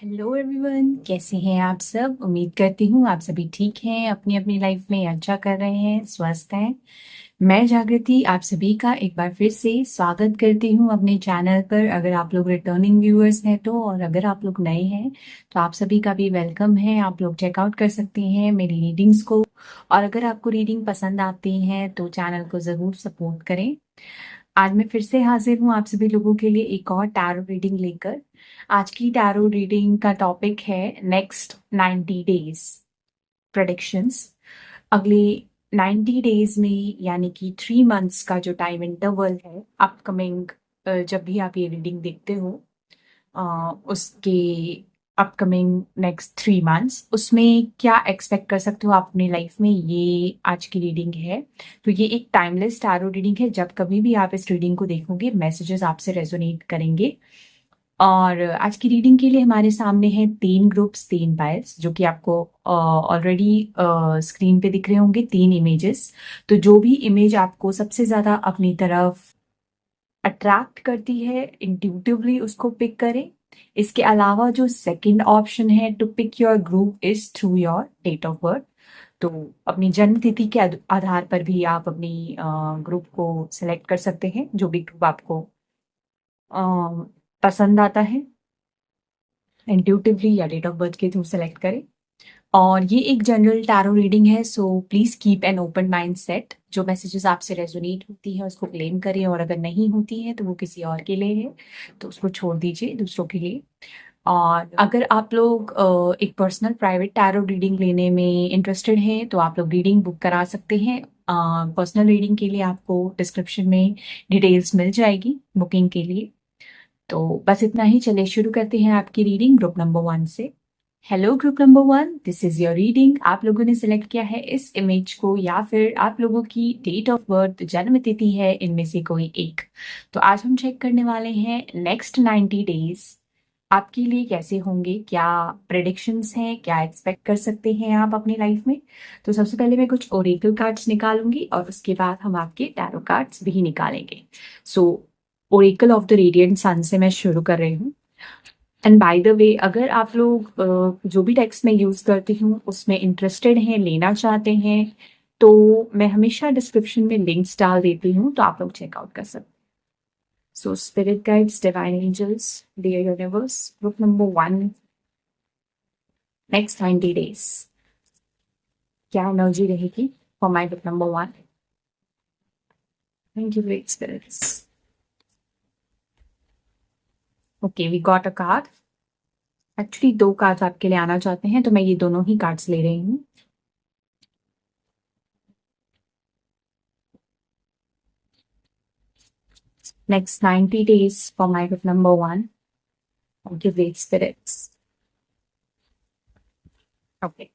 Hello everyone, कैसे हैं आप सब। उम्मीद करती हूँ आप सभी ठीक हैं, अपनी अपनी लाइफ में अच्छा कर रहे हैं, स्वस्थ हैं। मैं जागृति आप सभी का एक बार फिर से स्वागत करती हूँ अपने चैनल पर। अगर आप लोग रिटर्निंग व्यूअर्स हैं तो, और अगर आप लोग नए हैं तो आप सभी का भी वेलकम है। आप लोग चेकआउट कर सकते हैं मेरी रीडिंग्स को, और अगर आपको रीडिंग पसंद आती है तो चैनल को ज़रूर सपोर्ट करें। आज मैं फिर से हाजिर हूँ आप सभी लोगों के लिए एक और टैरो रीडिंग लेकर। आज की टैरो रीडिंग का टॉपिक है नेक्स्ट 90 डेज प्रेडिक्शंस। अगले 90 डेज में, यानी कि 3 मंथ्स का जो टाइम इंटरवल है अपकमिंग, जब भी आप ये रीडिंग देखते हो अ, उसके अपकमिंग नेक्स्ट 3 मंथ्स, उसमें क्या एक्सपेक्ट कर सकते हो आप अपनी लाइफ में, ये आज की रीडिंग है। तो ये एक टाइमलेस टैरो रीडिंग है। जब कभी भी आप इस रीडिंग को देखोगे मैसेजेस आपसे रेजोनेट करेंगे। और आज की रीडिंग के लिए हमारे सामने हैं 3 ग्रुप्स, 3 पायल्स, जो कि आपको ऑलरेडी स्क्रीन पे दिख रहे होंगे, 3 इमेजेस। तो जो भी इमेज आपको सबसे ज्यादा अपनी तरफ अट्रैक्ट करती है, इंट्यूटिवली उसको पिक करें। इसके अलावा जो सेकंड ऑप्शन है to pick your group is through your date of birth. तो अपनी जन्म तिथि के आधार पर भी आप अपनी ग्रुप को सिलेक्ट कर सकते हैं, जो भी ग्रुप आपको अ, पसंद आता है, इंट्यूटिवली या डेट ऑफ बर्थ के थ्रू सेलेक्ट करें। और ये एक जनरल टैरो रीडिंग है, so please keep an open mind set. जो मैसेजेस आपसे रेजोनेट होती है उसको क्लेम करें, और अगर नहीं होती है तो वो किसी और के लिए है, तो उसको छोड़ दीजिए दूसरों के लिए। और अगर आप लोग एक पर्सनल प्राइवेट टैरो रीडिंग लेने में इंटरेस्टेड हैं तो आप लोग रीडिंग बुक करा सकते हैं। पर्सनल रीडिंग के लिए आपको डिस्क्रिप्शन में डिटेल्स मिल जाएगी बुकिंग के लिए। तो बस इतना ही, चलिए शुरू करते हैं आपकी रीडिंग ग्रुप नंबर 1 से। Hello group number 1, this is your reading. आप लोगों ने सिलेक्ट किया है इस इमेज को, या फिर आप लोगों की डेट ऑफ बर्थ, जन्म तिथि है इनमें से कोई एक। तो आज हम चेक करने वाले हैं नेक्स्ट 90 डेज आपके लिए कैसे होंगे, क्या प्रेडिक्शंस हैं, क्या एक्सपेक्ट कर सकते हैं आप अपनी लाइफ में। तो सबसे पहले मैं कुछ ओरेकल कार्ड्स निकालूंगी, और उसके बाद हम आपके टैरो कार्ड्स भी निकालेंगे। सो ओरेकल ऑफ द रेडिएंट सन से मैं शुरू कर रही हूँ। एंड बाय द वे, अगर आप लोग जो भी टेक्स्ट मैं यूज करती हूँ उसमें इंटरेस्टेड हैं, लेना चाहते हैं, तो मैं हमेशा डिस्क्रिप्शन में लिंक्स डाल देती हूँ, तो आप लोग चेकआउट कर सकते हैं। So spirit guides, divine angels, dear universe, group number 1, next 90 days क्या एनर्जी रहेगी for my group number 1। Thank you great spirits. Okay, we got a card. Actually 2 cards आपके लिए आना चाहते हैं, तो मैं ये दोनों ही कार्ड्स ले रही हूँ। Next 90 days for my group number 1. Thank you, great spirits. Okay.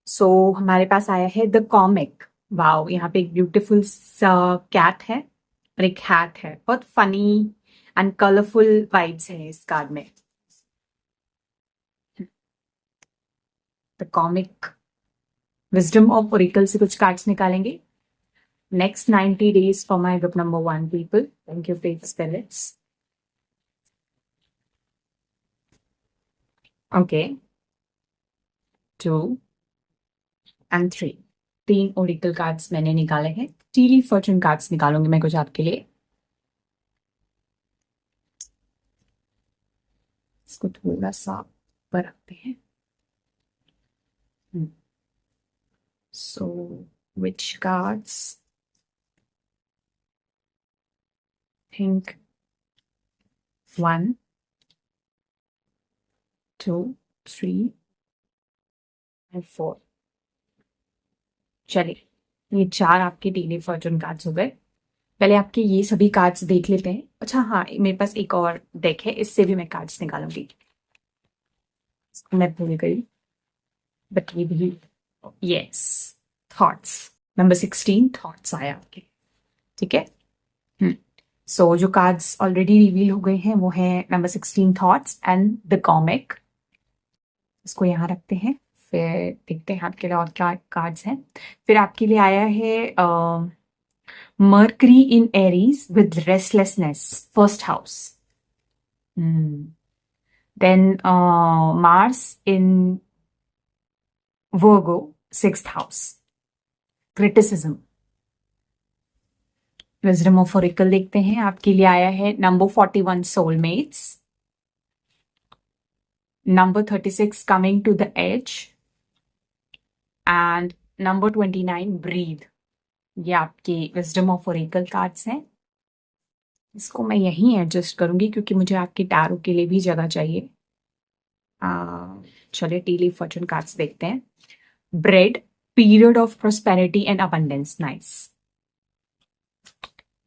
So हमारे पास आया है द कॉमिक। वाओ, यहाँ पे एक ब्यूटीफुल सा कैट है और एक हैट है। बहुत फनी एंड कलरफुल वाइब्स हैं इस कार्ड में। The comic, wisdom of Oracle से कुछ कार्ड्स निकालेंगे। Next 90 days for my group number 1 people. Thank you, great spirits. Okay. 2 and 3, 3 Oracle cards मैंने निकाले हैं। टीली फॉर्चून कार्ड्स निकालूंगी मैं कुछ आपके लिए। इसको थोड़ा सा ऊपर रखते हैं। सो विच कार्ड्स, थिंक 1, 2, 3 एंड 4। चलिए, ये 4 आपके टीली फॉर्चून कार्ड्स हो गए। पहले आपके ये सभी कार्ड्स देख लेते हैं। अच्छा हाँ, मेरे पास एक और डेक है, इससे भी मैं कार्ड्स निकालूंगी। मैं भूल गई, बट ये भी, यस, थॉट्स नंबर 16 थॉट्स आया आपके। ठीक है। सो जो कार्ड्स ऑलरेडी रिवील हो गए हैं वो है number 16 thoughts and the comic. इसको यहाँ रखते हैं, फिर देखते हैं आपके लिए और क्या कार्ड्स हैं। फिर आपके लिए आया है Mercury in Aries with restlessness, first house. Then Mars in Virgo, 6th house. Criticism. Wisdom of oracle देखते हैं, आपके लिए आया है number 41 soulmates, number 36 coming to the edge and number 29 breath. ये आपके विजडम ऑफ ओरेकल कार्ड्स हैं। इसको मैं यहीं एडजस्ट करूंगी क्योंकि मुझे आपके टैरो के लिए भी जगह चाहिए। चलिए टी लीफ फॉर्चून कार्ड्स देखते हैं। Bread, period of prosperity and abundance, nice.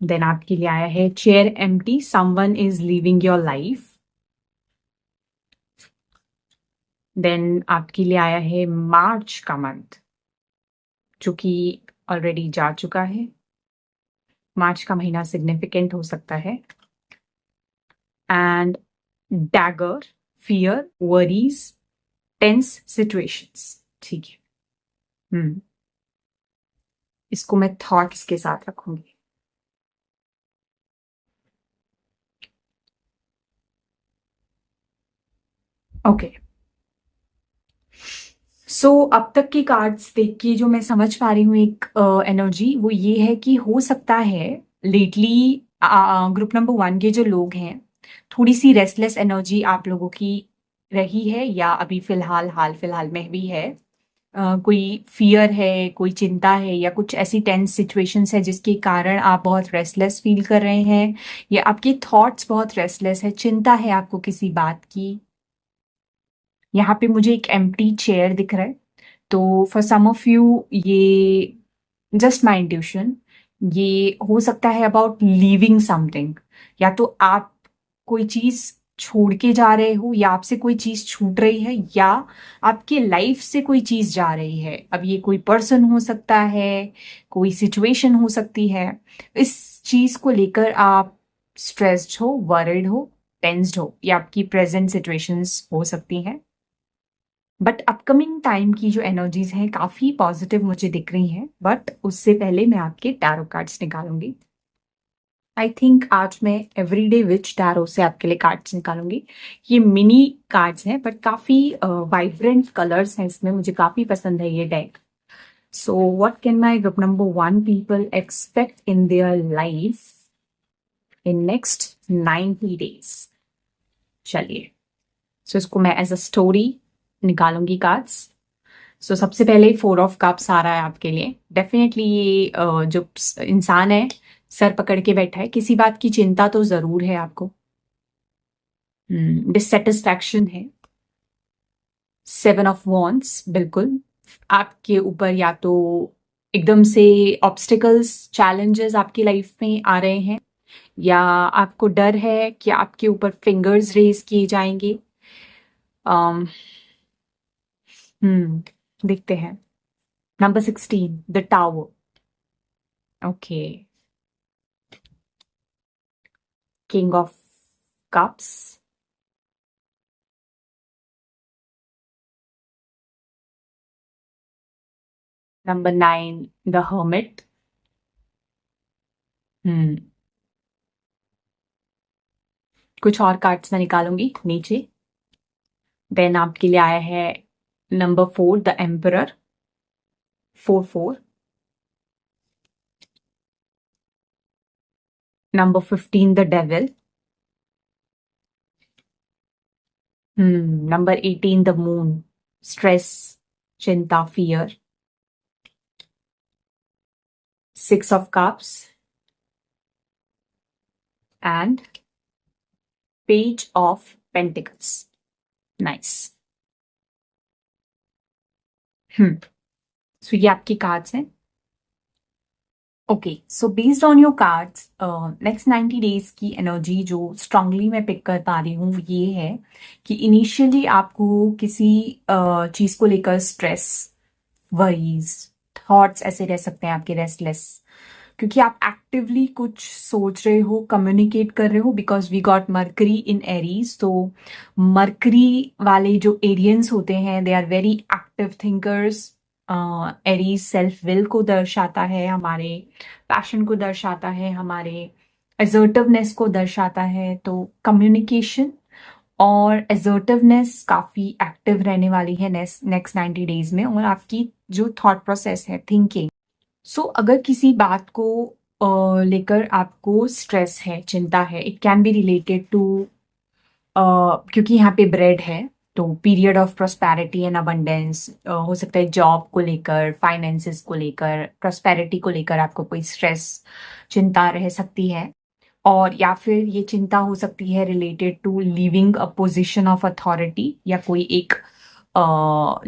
Then आपके लिए आया है chair empty, someone is living your life. Then आपके लिए आया है मार्च का मंथ, जो कि ऑलरेडी जा चुका है। मार्च का महीना सिग्निफिकेंट हो सकता है। And dagger, fear, worries, tense situations, ठीक है। इसको मैं थॉट्स के साथ रखूंगी। ओके, सो अब तक की कार्ड्स देख के जो मैं समझ पा रही हूँ एक एनर्जी, वो ये है कि हो सकता है लेटली ग्रुप नंबर 1 के जो लोग हैं, थोड़ी सी रेस्टलेस एनर्जी आप लोगों की रही है या अभी हाल फिलहाल में भी है। कोई फियर है, कोई चिंता है या कुछ ऐसी टेंस सिचुएशंस है जिसके कारण आप बहुत रेस्टलेस फील कर रहे हैं, या आपके थॉट्स बहुत रेस्टलेस है, चिंता है आपको किसी बात की। यहाँ पे मुझे एक एम्प्टी चेयर दिख रहा है, तो फॉर सम ऑफ यू ये जस्ट माई इंट्यूशन, ये हो सकता है अबाउट लीविंग समथिंग। या तो आप कोई चीज छोड़ के जा रहे हो, या आपसे कोई चीज छूट रही है, या आपके लाइफ से कोई चीज जा रही है। अब ये कोई पर्सन हो सकता है, कोई सिचुएशन हो सकती है। इस चीज को लेकर आप स्ट्रेस्ड हो, वरिड हो, टेंस्ड हो, या आपकी प्रेजेंट सिचुएशंस हो सकती हैं। बट अपकमिंग टाइम की जो एनर्जीज हैं काफी पॉजिटिव मुझे दिख रही हैं। बट उससे पहले मैं आपके टैरो कार्ड्स निकालूंगी। आई थिंक आज मैं एवरीडे विच टैरो से आपके लिए कार्ड्स निकालूंगी। ये मिनी कार्ड्स हैं बट काफी वाइब्रेंट कलर्स हैं इसमें, मुझे काफी पसंद है ये deck. So what can my group number 1 people expect in their life in next 90 days? चलिए, सो इसको मैं एज अ स्टोरी निकालूंगी कार्ड्स। सो सबसे पहले 4 ऑफ कप्स आ रहा है आपके लिए। डेफिनेटली ये जो इंसान है सर पकड़ के बैठा है, किसी बात की चिंता तो जरूर है आपको, डिससेटिस्फैक्शन है। 7 ऑफ वॉन्ड्स, बिल्कुल आपके ऊपर या तो एकदम से ऑब्स्टिकल्स, चैलेंजेस आपकी लाइफ में आ रहे हैं, या आपको डर है कि आपके ऊपर फिंगर्स रेज किए जाएंगे। देखते हैं। Number 16, the tower. Okay, king of cups, number 9, the hermit. कुछ और कार्ड्स मैं निकालूंगी नीचे। देन आपके लिए आया है number 4, the emperor, 4-4। Number 15, the devil. Number 18, the moon, stress, चिंता, fear. 6 of cups and page of pentacles, nice. So ये आपकी कार्ड्स हैं। Okay, so based on your cards, next 90 days की एनर्जी जो स्ट्रांगली मैं पिक कर पा रही हूँ ये है कि इनिशियली आपको किसी चीज को लेकर स्ट्रेस, वरीज, थॉट्स ऐसे रह सकते हैं आपके रेस्टलेस, क्योंकि आप एक्टिवली कुछ सोच रहे हो, कम्युनिकेट कर रहे हो, because we got Mercury in Aries. तो मरकरी वाले जो एरियंस होते हैं they are very active thinkers. Aries self will को दर्शाता है, हमारे पैशन को दर्शाता है, हमारे असर्टिवनेस को दर्शाता है। तो कम्युनिकेशन और असर्टिवनेस काफ़ी एक्टिव रहने वाली है नेक्स्ट 90 डेज में। और आपकी जो थॉट प्रोसेस है, थिंकिंग, सो अगर किसी बात को लेकर आपको स्ट्रेस है, चिंता है, it can be related to, क्योंकि यहाँ पे ब्रेड है, तो period of prosperity and abundance हो सकता है। जॉब को लेकर, फाइनेंसेस को लेकर, प्रोस्पेरिटी को लेकर आपको कोई स्ट्रेस, चिंता रह सकती है। और या फिर ये चिंता हो सकती है related to living a position of authority, या कोई एक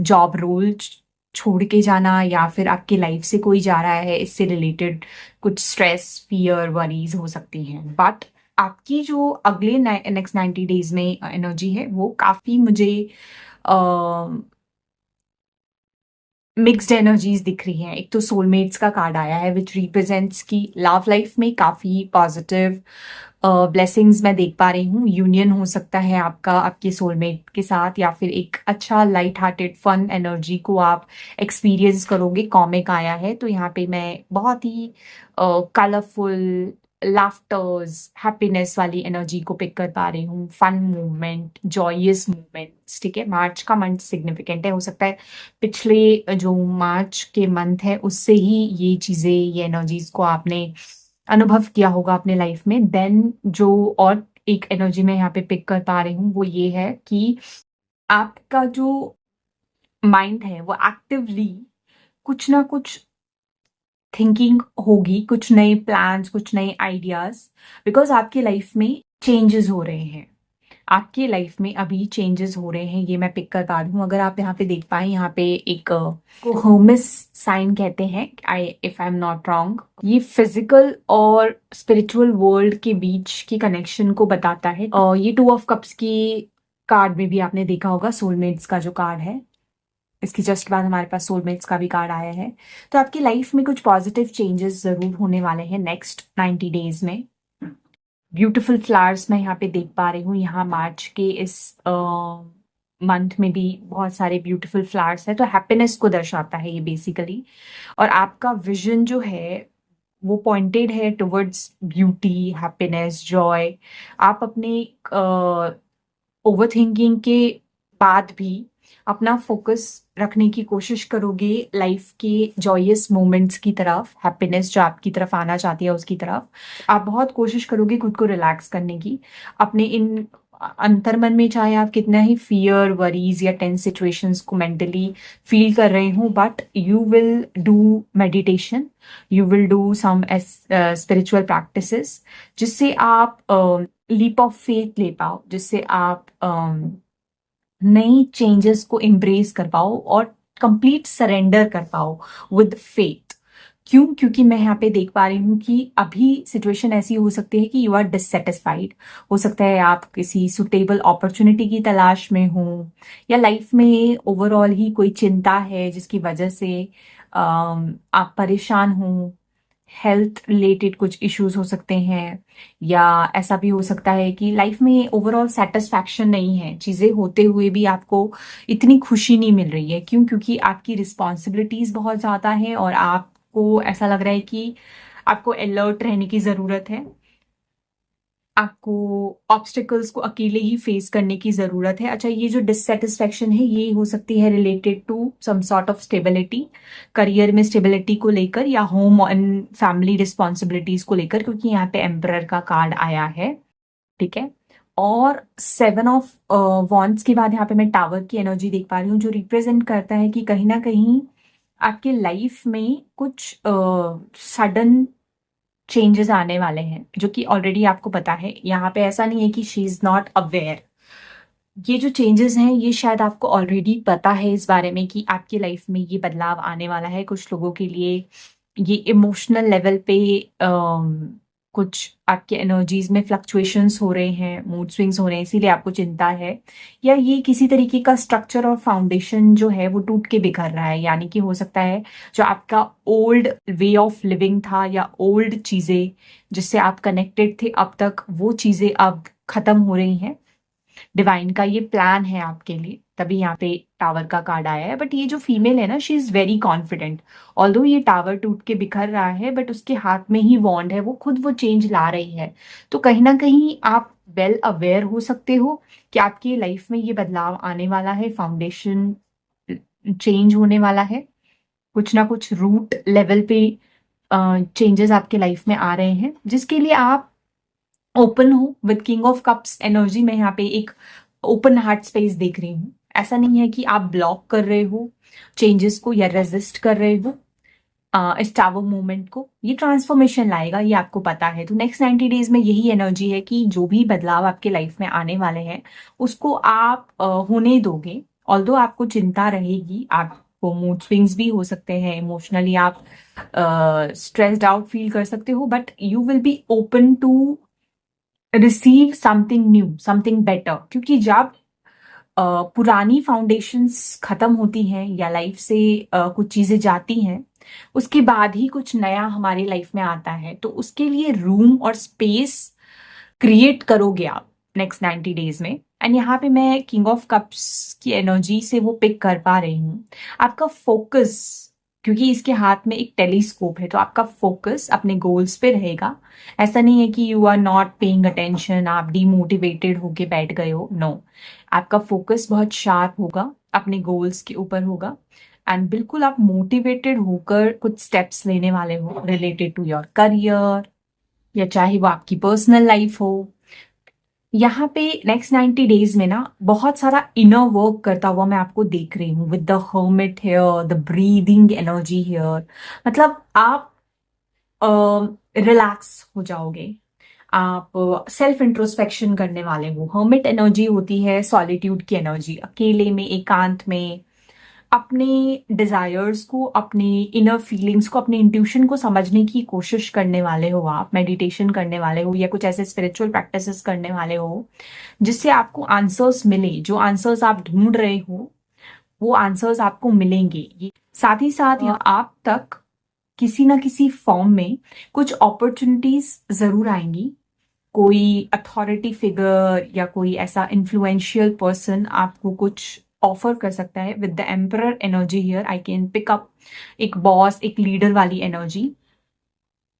जॉब रोल छोड़ के जाना, या फिर आपकी लाइफ से कोई जा रहा है, इससे रिलेटेड कुछ स्ट्रेस, फियर, वरीज हो सकती हैं। बट आपकी जो अगले नेक्स्ट 90 डेज में एनर्जी है, वो काफी मुझे मिक्स्ड एनर्जीज दिख रही हैं। एक तो सोलमेट्स का कार्ड आया है विच रिप्रेजेंट्स की लव लाइफ में काफी पॉजिटिव ब्लेसिंग्स मैं देख पा रही हूँ। यूनियन हो सकता है आपका आपके सोलमेट के साथ, या फिर एक अच्छा लाइट हार्टेड फन एनर्जी को आप एक्सपीरियंस करोगे। कॉमिक आया है, तो यहाँ पे मैं बहुत ही कलरफुल, लाफ्टर्स, हैप्पीनेस वाली एनर्जी को पिक कर पा रही हूँ। फन मूवमेंट, जॉयस मूवमेंट्स, ठीक है। मार्च का मंथ सिग्निफिकेंट है, हो सकता है पिछले जो मार्च के मंथ है उससे ही ये चीजें, ये एनर्जीज को आपने अनुभव किया होगा अपने लाइफ में। देन जो और एक एनर्जी मैं यहाँ पे पिक कर पा रही हूँ वो ये है कि आपका जो माइंड है वो एक्टिवली कुछ ना कुछ थिंकिंग होगी, कुछ नए प्लान्स, कुछ नए आइडियाज, बिकॉज आपकी लाइफ में चेंजेस हो रहे हैं। आपकी लाइफ में अभी चेंजेस हो रहे हैं, ये मैं पिक कर पा रही हूँ। अगर आप यहाँ पे देख पाए, यहाँ पे एक को होमिस साइन कहते हैं, if I am not wrong, ये फिजिकल और स्पिरिचुअल वर्ल्ड के बीच की कनेक्शन को बताता है। और ये 2 ऑफ कप्स की कार्ड में भी आपने देखा होगा, सोलमेट्स का जो कार्ड है, इसकी जस्ट बाद हमारे पास सोलमेट्स का भी कार्ड आया है। तो आपकी लाइफ में कुछ पॉजिटिव चेंजेस जरूर होने वाले हैं नेक्स्ट 90 डेज में। ब्यूटीफुल फ्लावर्स मैं यहाँ पे देख पा रही हूँ। यहाँ मार्च के इस मंथ में भी बहुत सारे ब्यूटीफुल फ्लावर्स हैं, तो हैप्पीनेस को दर्शाता है ये बेसिकली। और आपका विजन जो है वो पॉइंटेड है टुवर्ड्स ब्यूटी, हैप्पीनेस, जॉय। आप अपने ओवर थिंकिंग के बाद भी अपना फोकस रखने की कोशिश करोगे लाइफ के जॉयस मोमेंट्स की तरफ, हैप्पीनेस जो आपकी तरफ आना चाहती है उसकी तरफ। आप बहुत कोशिश करोगे खुद को रिलैक्स करने की अपने इन अंतर्मन में, चाहे आप कितना ही फियर, वरीज या टेंस सिचुएशंस को मेंटली फील कर रहे हो, but you will do meditation, you will do some spiritual practices, जिससे आप लीप ऑफ फेथ ले पाओ, जिससे आप नई चेंजेस को एम्ब्रेस कर पाओ और कंप्लीट सरेंडर कर पाओ विद फेथ। क्यों? क्योंकि मैं यहाँ पे देख पा रही हूँ कि अभी सिचुएशन ऐसी हो सकती है कि यू आर डिससेटिस्फाइड। हो सकता है आप किसी सुटेबल अपॉर्चुनिटी की तलाश में हो, या लाइफ में ओवरऑल ही कोई चिंता है जिसकी वजह से आप परेशान हो। हेल्थ रिलेटेड कुछ इश्यूज हो सकते हैं, या ऐसा भी हो सकता है कि लाइफ में ओवरऑल सेटिस्फैक्शन नहीं है, चीजें होते हुए भी आपको इतनी खुशी नहीं मिल रही है। क्यों? क्योंकि आपकी रिस्पॉन्सिबिलिटीज बहुत ज्यादा है और आपको ऐसा लग रहा है कि आपको अलर्ट रहने की जरूरत है, आपको ऑब्स्टिकल्स को अकेले ही फेस करने की जरूरत है। अच्छा, ये जो डिससेटिस्फेक्शन है ये हो सकती है related to some sort of stability, career में स्टेबिलिटी को लेकर, या होम एंड फैमिली रिस्पॉन्सिबिलिटीज को लेकर, क्योंकि यहाँ पे एम्परर का कार्ड आया है, ठीक है। और 7 ऑफ वॉन्ड्स के बाद यहाँ पे मैं टावर की एनर्जी देख पा रही हूँ, जो रिप्रेजेंट करता है कि कहीं ना कहीं आपके लाइफ में कुछ सडन चेंजेस आने वाले हैं, जो कि ऑलरेडी आपको पता है। यहाँ पे ऐसा नहीं है कि शी इज नॉट अवेयर। ये जो चेंजेस हैं ये शायद आपको ऑलरेडी पता है इस बारे में कि आपकी लाइफ में ये बदलाव आने वाला है। कुछ लोगों के लिए ये इमोशनल लेवल पे कुछ आपके एनर्जीज में फ्लक्चुएशंस हो रहे हैं, मूड स्विंग्स हो रहे हैं, इसीलिए आपको चिंता है। या ये किसी तरीके का स्ट्रक्चर और फाउंडेशन जो है वो टूट के बिखर रहा है, यानी कि हो सकता है जो आपका ओल्ड वे ऑफ लिविंग था, या ओल्ड चीजें जिससे आप कनेक्टेड थे अब तक, वो चीजें अब खत्म हो रही हैं। डिवाइन का ये प्लान है आपके लिए, तभी यहाँ पे टावर का कार्ड आया है। बट ये जो फीमेल है ना, she is very confident. Although ये टावर टूट के बिखर रहा है, बट उसके हाथ में ही वॉन्ड है, वो खुद वो चेंज ला रही है। तो कहीं ना कहीं आप वेल अवेयर हो सकते हो कि आपकी लाइफ में ये बदलाव आने वाला है, फाउंडेशन चेंज होने वाला है, कुछ ना कुछ रूट लेवल पे चेंजेस आपके लाइफ में आ रहे हैं, जिसके लिए आप ओपन हो। With king of cups energy में यहाँ पे एक ओपन हार्ट स्पेस देख रही हूँ। ऐसा नहीं है कि आप ब्लॉक कर रहे हो चेंजेस को या रेजिस्ट कर रहे हो इस टावर मूवमेंट को। ये ट्रांसफॉर्मेशन लाएगा, ये आपको पता है। तो नेक्स्ट 90 डेज में यही एनर्जी है कि जो भी बदलाव आपके लाइफ में आने वाले हैं उसको आप होने दोगे। ऑल्दो आपको चिंता रहेगी, आपको मूड स्विंग्स भी हो सकते हैं, इमोशनली आप स्ट्रेस्ड आउट फील कर सकते हो, but you will be open to receive something new, something better. क्योंकि जब पुरानी फाउंडेशंस खत्म होती हैं या लाइफ से कुछ चीजें जाती हैं, उसके बाद ही कुछ नया हमारी लाइफ में आता है। तो उसके लिए रूम और स्पेस क्रिएट करोगे आप नेक्स्ट 90 डेज में। एंड यहाँ पे मैं किंग ऑफ कप्स की एनर्जी से वो पिक कर पा रही हूँ। आपका फोकस, क्योंकि इसके हाथ में एक टेलीस्कोप है, तो आपका फोकस अपने गोल्स पे रहेगा। ऐसा नहीं है कि you are not paying attention, आप डीमोटिवेटेड होके बैठ गए हो, नो। आपका फोकस बहुत शार्प होगा, अपने गोल्स के ऊपर होगा। एंड बिल्कुल आप मोटिवेटेड होकर कुछ स्टेप्स लेने वाले हो रिलेटेड टू योर करियर, या चाहे वो आपकी पर्सनल लाइफ हो। यहाँ पे नेक्स्ट 90 डेज में ना बहुत सारा इनर वर्क करता हुआ मैं आपको देख रही हूँ, with the hermit here, the breathing energy here. मतलब आप रिलैक्स हो जाओगे, आप सेल्फ इंट्रोस्पेक्शन करने वाले हो। हर्मिट एनर्जी होती है सॉलिट्यूड की एनर्जी, अकेले में, एकांत में अपने डिजायर्स को, अपने इनर फीलिंग्स को, अपने इंट्यूशन को समझने की कोशिश करने वाले हो। आप मेडिटेशन करने वाले हो या कुछ ऐसे स्पिरिचुअल प्रैक्टिसेस करने वाले हो जिससे आपको आंसर्स मिले। जो आंसर्स आप ढूंढ रहे हो वो आंसर्स आपको मिलेंगे। ये साथ ही साथ आप तक किसी ना किसी फॉर्म में कुछ अपॉर्चुनिटीज जरूर आएंगी। कोई अथॉरिटी फिगर या कोई ऐसा इन्फ्लुएंशियल पर्सन आपको कुछ ऑफर कर सकता है। With the emperor energy here I can pick up एक बॉस, एक लीडर वाली एनर्जी।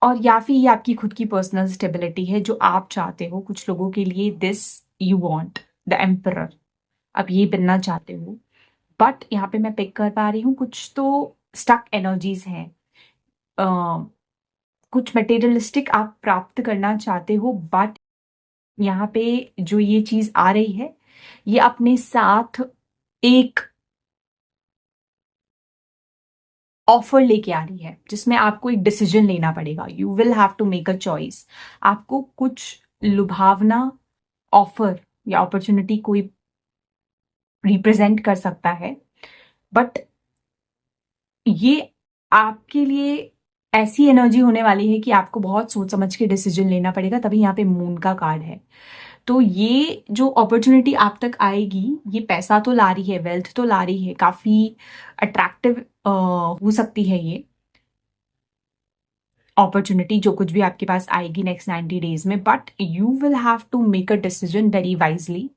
और या फिर ये आपकी खुद की पर्सनल स्टेबिलिटी है जो आप चाहते हो। कुछ लोगों के लिए this you want the emperor, अब ये बनना चाहते हो। बट यहाँ पे मैं पिक कर पा रही हूँ कुछ तो स्टक एनर्जीज हैं। कुछ मटेरियलिस्टिक आप प्राप्त करना चाहते हो, बट यहाँ पे जो ये चीज आ रही है ये अपने साथ एक ऑफर लेके आ रही है जिसमें आपको एक डिसीजन लेना पड़ेगा। You will have to make a choice. आपको कुछ लुभावना ऑफर या अपॉर्चुनिटी कोई रिप्रेजेंट कर सकता है, बट ये आपके लिए ऐसी एनर्जी होने वाली है कि आपको बहुत सोच समझ के डिसीजन लेना पड़ेगा। तभी यहाँ पे मून का कार्ड है। तो ये जो अपॉर्चुनिटी आप तक आएगी ये पैसा तो ला रही है, वेल्थ तो ला रही है, काफी अट्रैक्टिव हो सकती है ये अपॉर्चुनिटी जो कुछ भी आपके पास आएगी नेक्स्ट 90 डेज में। But you will have to make a decision very wisely.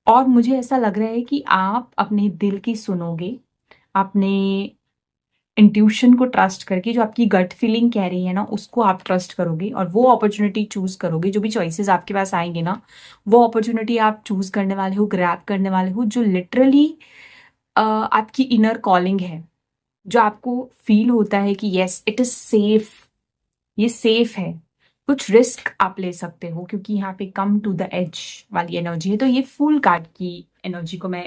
और मुझे ऐसा लग रहा है कि आप अपने दिल की सुनोगे, अपने इंट्यूशन को ट्रस्ट करके, जो आपकी गट फीलिंग कह रही है ना उसको आप ट्रस्ट करोगे और वो अपॉर्चुनिटी चूज करोगे। जो भी चॉइसेस आपके पास आएंगे ना वो अपॉर्चुनिटी आप चूज करने वाले हो, ग्रैब करने वाले हो, जो लिटरली आपकी इनर कॉलिंग है। जो आपको फील होता है कि यस इट इज सेफ, ये सेफ है। कुछ रिस्क आप ले सकते हो क्योंकि यहाँ पे कम टू द एज वाली एनर्जी है। तो ये फुल कार्ड की एनर्जी को मैं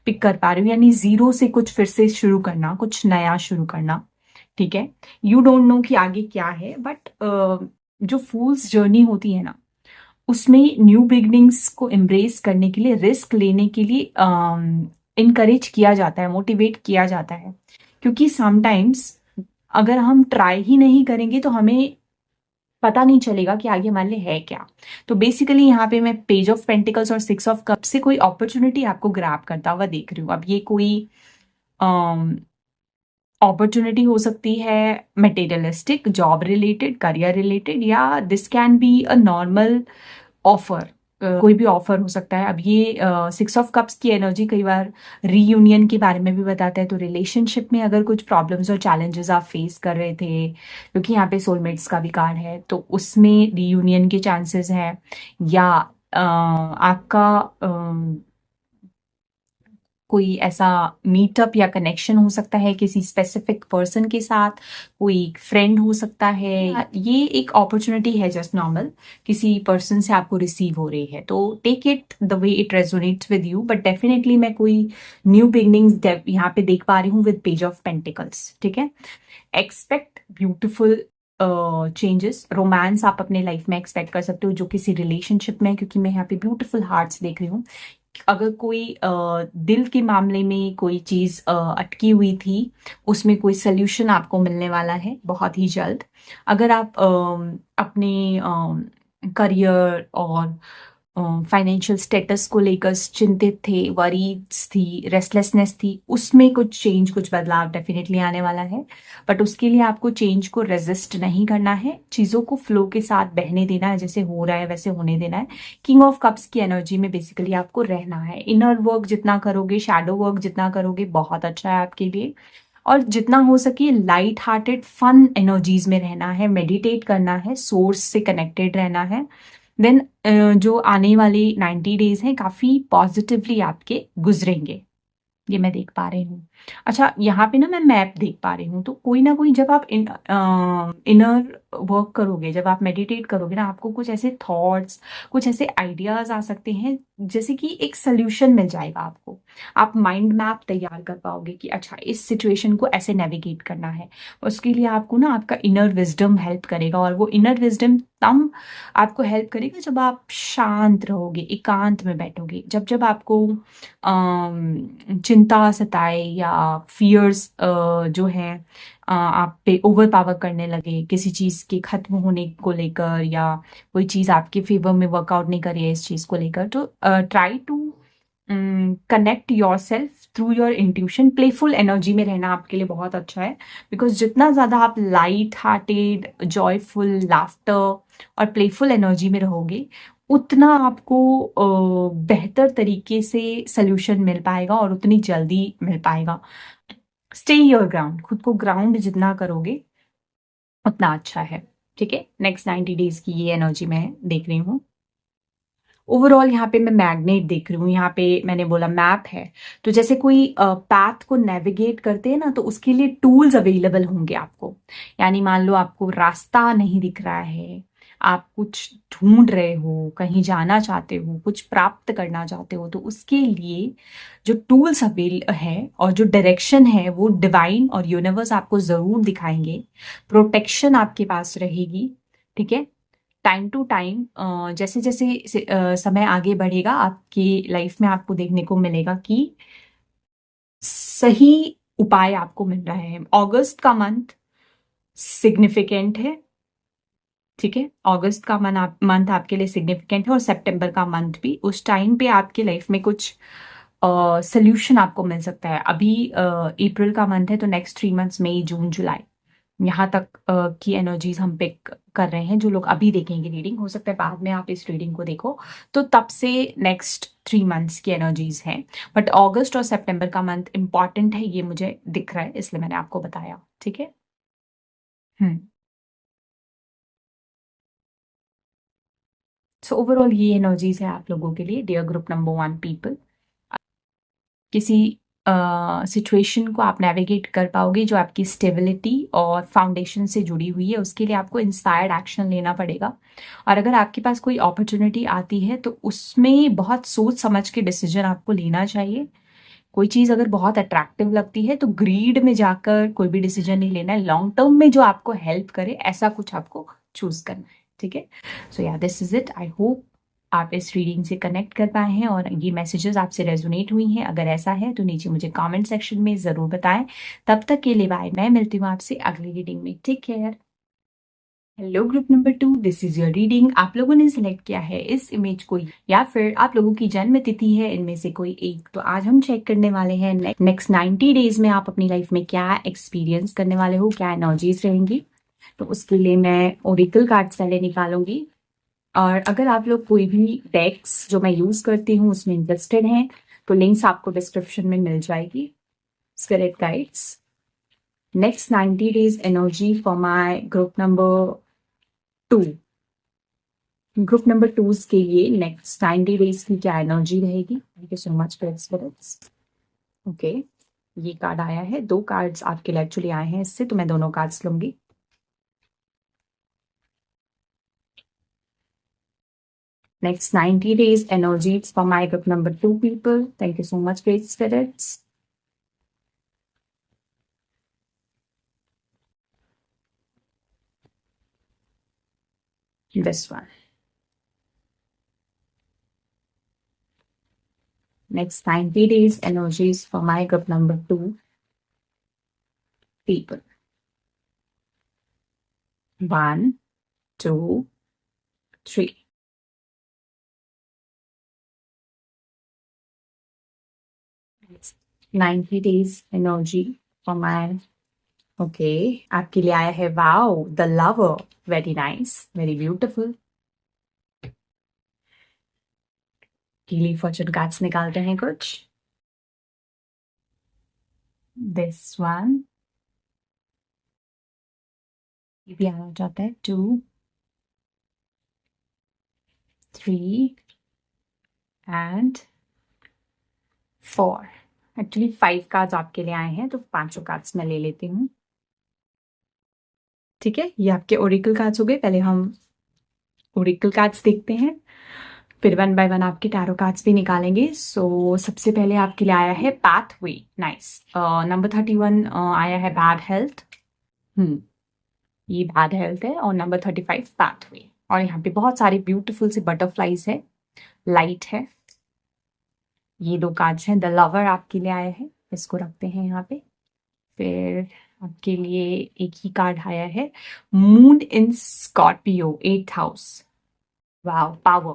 पिक कर पा रही हूँ, यानी जीरो से कुछ फिर से शुरू करना, कुछ नया शुरू करना। ठीक है, यू डोंट नो कि आगे क्या है, बट जो फूल्स जर्नी होती है ना उसमें न्यू बिगनिंग्स को एम्ब्रेस करने के लिए, रिस्क लेने के लिए इनकरेज किया जाता है, मोटिवेट किया जाता है। क्योंकि समटाइम्स अगर हम ट्राई ही नहीं करेंगे तो हमें पता नहीं चलेगा कि आगे हमारे लिए है क्या। तो बेसिकली यहाँ पे मैं पेज ऑफ पेंटिकल्स और 6 ऑफ कप से कोई अपॉर्चुनिटी आपको ग्रैब करता हुआ देख रही हूँ। अब ये कोई अपॉर्चुनिटी हो सकती है materialistic, job related, career related, या this can be a normal offer कोई भी ऑफर हो सकता है। अब ये 6 ऑफ कप्स की एनर्जी कई बार रीयूनियन के बारे में भी बताता है। तो रिलेशनशिप में अगर कुछ प्रॉब्लम्स और चैलेंजेस आप फेस कर रहे थे, क्योंकि यहाँ पे सोलमेट्स का भी कार्ड है, तो उसमें रीयूनियन के चांसेस हैं। या आपका कोई ऐसा मीटअप या कनेक्शन हो सकता है किसी स्पेसिफिक पर्सन के साथ, कोई फ्रेंड हो सकता है। ये एक अपॉर्चुनिटी है जस्ट नॉर्मल, किसी पर्सन से आपको रिसीव हो रही है। तो take it the way it resonates with you, but definitely मैं कोई न्यू बिगनिंग्स यहाँ पे देख पा रही हूँ विद पेज ऑफ पेंटिकल्स। ठीक है, एक्सपेक्ट ब्यूटिफुल चेंजेस, रोमांस आप अपने लाइफ में एक्सपेक्ट कर सकते हो जो किसी रिलेशनशिप में है, क्योंकि मैं यहाँ पे ब्यूटिफुल हार्ट्स देख रही हूँ। अगर कोई दिल के मामले में कोई चीज अटकी हुई थी, उसमें कोई सोल्यूशन आपको मिलने वाला है बहुत ही जल्द। अगर आप अपने करियर और फाइनेंशियल स्टेटस को लेकर चिंतित थे, वरीज थी, रेस्टलेसनेस थी, उसमें कुछ चेंज, कुछ बदलाव डेफिनेटली आने वाला है। बट उसके लिए आपको चेंज को रेजिस्ट नहीं करना है, चीज़ों को फ्लो के साथ बहने देना है, जैसे हो रहा है वैसे होने देना है। किंग ऑफ कप्स की एनर्जी में बेसिकली आपको रहना है। इनर वर्क जितना करोगे, शैडो वर्क जितना करोगे, बहुत अच्छा है आपके लिए। और जितना हो सके लाइट हार्टेड फन एनर्जीज में रहना है, मेडिटेट करना है, सोर्स से कनेक्टेड रहना है। देन जो आने वाले 90 डेज हैं काफी पॉजिटिवली आपके गुजरेंगे, ये मैं देख पा रही हूँ। अच्छा, यहाँ पे ना मैं मैप देख पा रही हूँ। तो कोई ना कोई, जब आप इनर वर्क करोगे, जब आप मेडिटेट करोगे ना, आपको कुछ ऐसे थॉट्स, कुछ ऐसे आइडियाज आ सकते हैं, जैसे कि एक सोल्यूशन मिल जाएगा आपको। आप माइंड मैप तैयार कर पाओगे कि अच्छा इस सिचुएशन को ऐसे नेविगेट करना है। उसके लिए आपको ना आपका इनर विजडम हेल्प करेगा, और वो इनर विजडम तब आपको हेल्प करेगा जब आप शांत रहोगे, एकांत में बैठोगे। जब जब आपको चिंता सताए या फियर्स जो है आप पे ओवर पावर करने लगे, किसी चीज के खत्म होने को लेकर, या कोई चीज आपके फेवर में वर्कआउट नहीं कर रही है इस चीज को लेकर, तो try to connect yourself through your intuition. Playful energy में रहना आपके लिए बहुत अच्छा है, बिकॉज जितना ज्यादा आप लाइट हार्टेड, जॉयफुल, लाफ्टर और प्लेफुल एनर्जी में रहोगे, उतना आपको बेहतर तरीके से सोल्यूशन मिल पाएगा और उतनी जल्दी मिल पाएगा। स्टे योर ग्राउंड, खुद को ग्राउंड जितना करोगे उतना अच्छा है। ठीक है, नेक्स्ट 90 डेज की ये एनर्जी मैं देख रही हूँ। ओवरऑल यहाँ पे मैं मैग्नेट देख रही हूँ, यहाँ पे मैंने बोला मैप है। तो जैसे कोई पाथ को नेविगेट करते हैं ना, तो उसके लिए टूल्स अवेलेबल होंगे आपको। यानी मान लो आपको रास्ता नहीं दिख रहा है, आप कुछ ढूंढ रहे हो, कहीं जाना चाहते हो, कुछ प्राप्त करना चाहते हो, तो उसके लिए जो टूल्स अवेल है और जो डायरेक्शन है वो डिवाइन और यूनिवर्स आपको जरूर दिखाएंगे। प्रोटेक्शन आपके पास रहेगी। ठीक है, टाइम टू टाइम जैसे जैसे समय आगे बढ़ेगा आपकी लाइफ में, आपको देखने को मिलेगा कि सही उपाय आपको मिल रहे हैं। अगस्त का मंथ सिग्निफिकेंट है। ठीक है, अगस्त का मंथ आपके लिए सिग्निफिकेंट है, और सितंबर का मंथ भी। उस टाइम पे आपके लाइफ में कुछ सोल्यूशन आपको मिल सकता है। अभी अप्रैल का मंथ है, तो नेक्स्ट 3 मंथ्स, मई, जून, जुलाई, यहाँ तक की एनर्जीज हम पिक कर रहे हैं। जो लोग अभी देखेंगे रीडिंग, हो सकता है बाद में आप इस रीडिंग को देखो, तो तब से नेक्स्ट 3 मंथ्स की एनर्जीज हैं। बट अगस्त और सितंबर का मंथ इंपॉर्टेंट है, ये मुझे दिख रहा है, इसलिए मैंने आपको बताया। ठीक है। हम्म। सो ओवरऑल ये एनर्जीज है आप लोगों के लिए, डियर ग्रुप नंबर 1 पीपल। किसी सिचुएशन को आप नेविगेट कर पाओगे जो आपकी स्टेबिलिटी और फाउंडेशन से जुड़ी हुई है, उसके लिए आपको इंस्पायर्ड एक्शन लेना पड़ेगा। और अगर आपके पास कोई अपॉर्चुनिटी आती है, तो उसमें बहुत सोच समझ के डिसीजन आपको लेना चाहिए। कोई चीज अगर बहुत अट्रैक्टिव लगती है, तो ग्रीड में जाकर कोई भी डिसीजन नहीं लेना है। लॉन्ग टर्म में जो आपको हेल्प करे, ऐसा कुछ आपको चूज करना है। ठीक है, सो या this is it. I hope आप इस रीडिंग से कनेक्ट कर पाए हैं और ये मैसेजेस आपसे रेजोनेट हुई हैं। अगर ऐसा है तो नीचे मुझे कमेंट सेक्शन में जरूर बताएं। तब तक के लिए बाय, मैं मिलती हूँ आपसे अगली रीडिंग में। Take care. Hello group number 2, this is your reading. आप लोगों ने सिलेक्ट किया है इस इमेज को, या फिर आप लोगों की जन्म तिथि है इनमें से कोई एक। तो आज हम चेक करने वाले हैं नेक्स्ट 90 डेज में आप अपनी लाइफ में क्या एक्सपीरियंस करने वाले हो, क्या एनर्जीज रहेंगी। तो उसके लिए मैं ओरेकल कार्ड्स पहले निकालूंगी। और अगर आप लोग कोई भी डेक्स जो मैं यूज करती हूँ उसमें इंटरेस्टेड हैं तो लिंक्स आपको डिस्क्रिप्शन में मिल जाएगी. Spirit guides, next 90 days energy for my group number 2. Group number 2 के लिए नेक्स्ट 90 days की क्या एनर्जी रहेगी? Thank you so much for spirits. Okay, ये कार्ड आया है. 2 कार्ड्स आपके लिए एक्चुअली आए हैं इससे, तो मैं दोनों कार्ड्स लूंगी. Next 90 days energies for my group number 2 people. Thank you so much, great spirits. This one. Next 90 days energies for my group number 2 people. 1, 2, 3. Next 90 days energy for my. Okay, आपके लिए आया है wow the lover. Very nice, very beautiful. Kelly fortune cards निकालते हैं कुछ. This one, ये भी आना चाहता है. 2, 3 एंड 4. एक्चुअली 5 कार्ड्स आपके लिए आए हैं तो 5 कार्ड्स मैं ले लेती हूँ. ठीक है, ये आपके ओरेकल कार्ड्स हो गए. पहले हम ओरेकल कार्ड्स देखते हैं, फिर 1 by 1 आपके टैरो कार्ड्स भी निकालेंगे. सो सबसे पहले आपके लिए आया है पाथवे. नाइस. नंबर 31 आया है बैड हेल्थ. ये बैड हेल्थ है. और नंबर 35 पाथवे. और यहाँ पे बहुत सारे ब्यूटीफुल से बटरफ्लाईज है, लाइट है. ये 2 कार्ड्स हैं. द लवर आपके लिए आया है, इसको रखते हैं यहाँ पे. फिर आपके लिए एक ही कार्ड आया है, moon in Scorpio 8th house. Wow, power,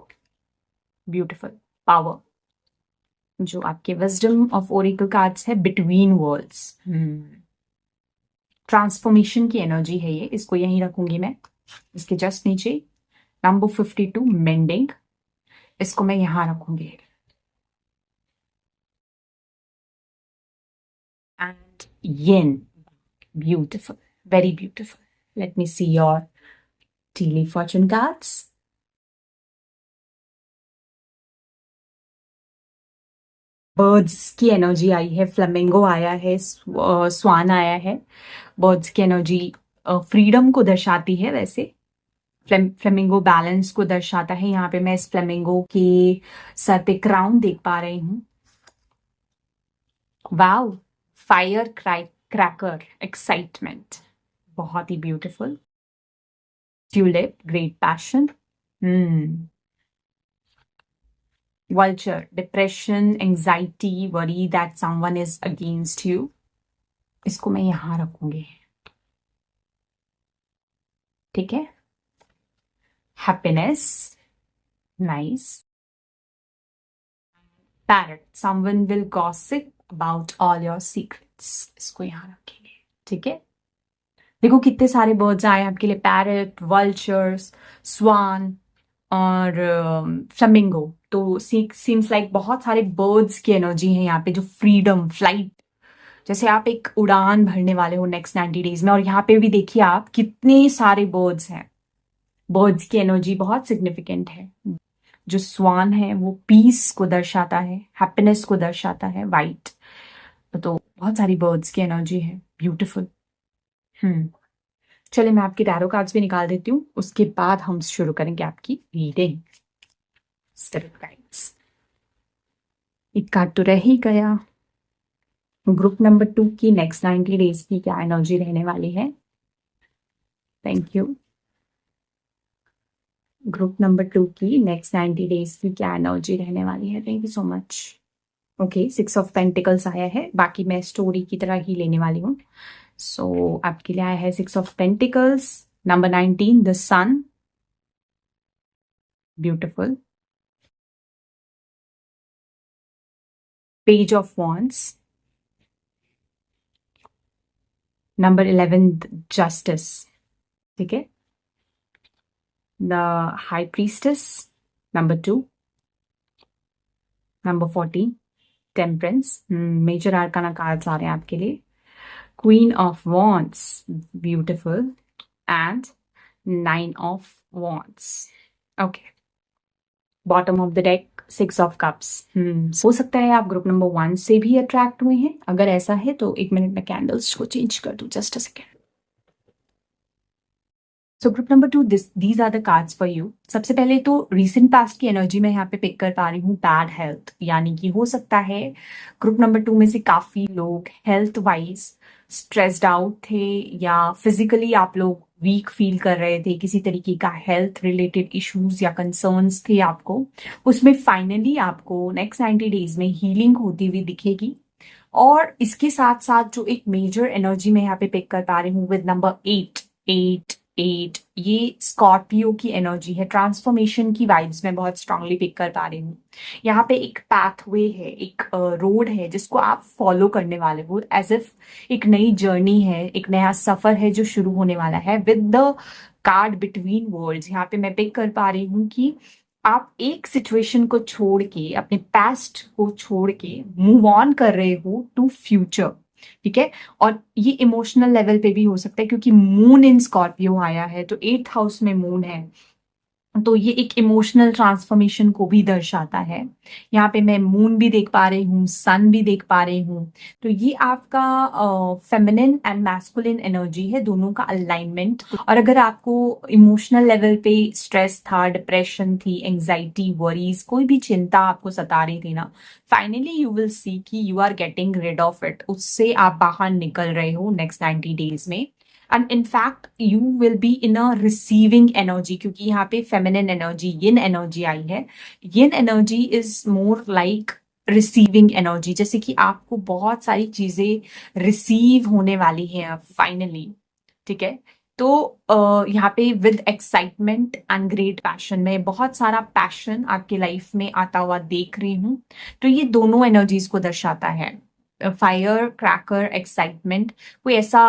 beautiful power. जो आपके विजडम ऑफ ओरेकल कार्ड्स है, बिटवीन वर्ल्ड्स. ट्रांसफॉर्मेशन की एनर्जी है ये. इसको यहीं रखूंगी मैं. इसके जस्ट नीचे नंबर 52 मेंडिंग. इसको मैं यहां रखूंगी. And yin, beautiful, very beautiful. Let me see your daily fortune cards. Birds की एनर्जी आई है, फ्लेमिंगो आया है, स्वान आया है. बर्ड्स की एनर्जी फ्रीडम को दर्शाती है. वैसे फ्लेमिंगो बैलेंस को दर्शाता है. यहाँ पे मैं इस फ्लेमिंगो के सर पे क्राउन देख पा रही हूँ. वाओ, फायर क्रैकर, एक्साइटमेंट, बहुत ही beautiful. Tulip, great passion. Vulture, depression, anxiety, worry that someone is against you. इसको मैं यहां रखूंगी. ठीक है. Happiness, nice. Parrot, someone will gossip about all your secrets. इसको यहां रखेंगे. ठीक है. देखो कितने सारे बर्ड्स आए आपके लिए. पैरट, वल्चर्स, स्वान और फ्लेमिंगो. तो सीम्स लाइक बहुत सारे बर्ड्स की एनर्जी है यहाँ पे, जो फ्रीडम, फ्लाइट, जैसे आप एक उड़ान भरने वाले हो नेक्स्ट 90 days में. और यहाँ पे भी देखिए आप कितने सारे बर्ड्स हैं. बर्ड्स की एनर्जी बहुत सिग्निफिकेंट है. जो स्वान है वो पीस को दर्शाता है, हैप्पीनेस को दर्शाता है. वाइट, तो बहुत सारी बर्ड्स की एनर्जी है. ब्यूटिफुल. चलिए मैं आपके टैरो कार्ड्स भी निकाल देती हूँ, उसके बाद हम शुरू करेंगे आपकी रीडिंग. स्पिरिट गाइड्स, एक कार्ड तो रह ही गया. ग्रुप नंबर 2 की नेक्स्ट 90 days की क्या एनर्जी रहने वाली है? Thank you. ग्रुप नंबर 2 की नेक्स्ट 90 days की क्या एनर्जी रहने वाली है? Thank you so much. Okay, 6 of Pentacles आया है. बाकी मैं स्टोरी की तरह ही लेने वाली हूँ. सो आपके लिए आया है 6 of Pentacles. Number 19 the sun, beautiful. Page of wands. Number 11 justice. ठीक है. the High Priestess, number 2, number 14, Temperance, major arcana cards आ रहे हैं आपके लिए, Queen of Wands, beautiful, and 9 of Wands. Okay. Bottom of the deck 6 of cups. हो सकता है आप ग्रुप नंबर 1 से भी अट्रैक्ट हुए हैं. अगर ऐसा है तो 1 मिनट में कैंडल्स को चेंज कर दूं. Just a second. So group number 2, these are the cards for you. सबसे पहले तो रीसेंट पास्ट की एनर्जी में यहाँ पे पिक कर पा रही हूँ बैड हेल्थ, यानी कि हो सकता है ग्रुप नंबर 2 में से काफी लोग हेल्थ वाइज स्ट्रेस्ड आउट थे या फिजिकली आप लोग वीक फील कर रहे थे. किसी तरीके का हेल्थ रिलेटेड इश्यूज या कंसर्न्स थे आपको. उसमें फाइनली आपको नेक्स्ट 90 डेज में हीलिंग होती हुई दिखेगी. और इसके साथ साथ जो एक मेजर एनर्जी में यहाँ पे पिक कर पा रही हूँ विद नंबर 8, 8, 8, ये स्कॉर्पियो की एनर्जी है. ट्रांसफॉर्मेशन की वाइब्स में बहुत स्ट्रांगली पिक कर पा रही हूँ. यहाँ पे एक पाथवे है, एक रोड है जिसको आप फॉलो करने वाले हो. एज इफ एक नई जर्नी है, एक नया सफर है जो शुरू होने वाला है. With the card between worlds यहाँ पे मैं पिक कर पा रही हूँ कि आप एक सिचुएशन को छोड़ के, अपने पास्ट को छोड़ के मूव ऑन कर रहे हो टू फ्यूचर. ठीक है. और ये इमोशनल लेवल पे भी हो सकता है क्योंकि मून इन स्कॉर्पियो आया है, तो 8th हाउस में मून है, तो ये एक इमोशनल ट्रांसफॉर्मेशन को भी दर्शाता है. यहाँ पे मैं मून भी देख पा रही हूँ, सन भी देख पा रही हूँ. तो ये आपका फेमिनिन एंड मैस्कुलिन एनर्जी है, दोनों का अलाइनमेंट. और अगर आपको इमोशनल लेवल पे स्ट्रेस था, डिप्रेशन थी, एंजाइटी, वरीज, कोई भी चिंता आपको सता रही थी ना, फाइनली यू विल सी कि you are getting rid of it. उससे आप बाहर निकल रहे हो नेक्स्ट 90 डेज में. And in fact you will be in a receiving energy, क्योंकि यहाँ पे फेमिनिन एनर्जी, यिन एनर्जी आई है. Yin energy is more like receiving energy, जैसे कि आपको बहुत सारी चीजें रिसीव होने वाली हैं फाइनली. ठीक है. तो यहाँ पे with excitement and great passion, में बहुत सारा पैशन आपके लाइफ में आता हुआ देख रही हूँ. तो ये दोनों एनर्जीज को दर्शाता है. फायर क्रैकर, एक्साइटमेंट, कोई ऐसा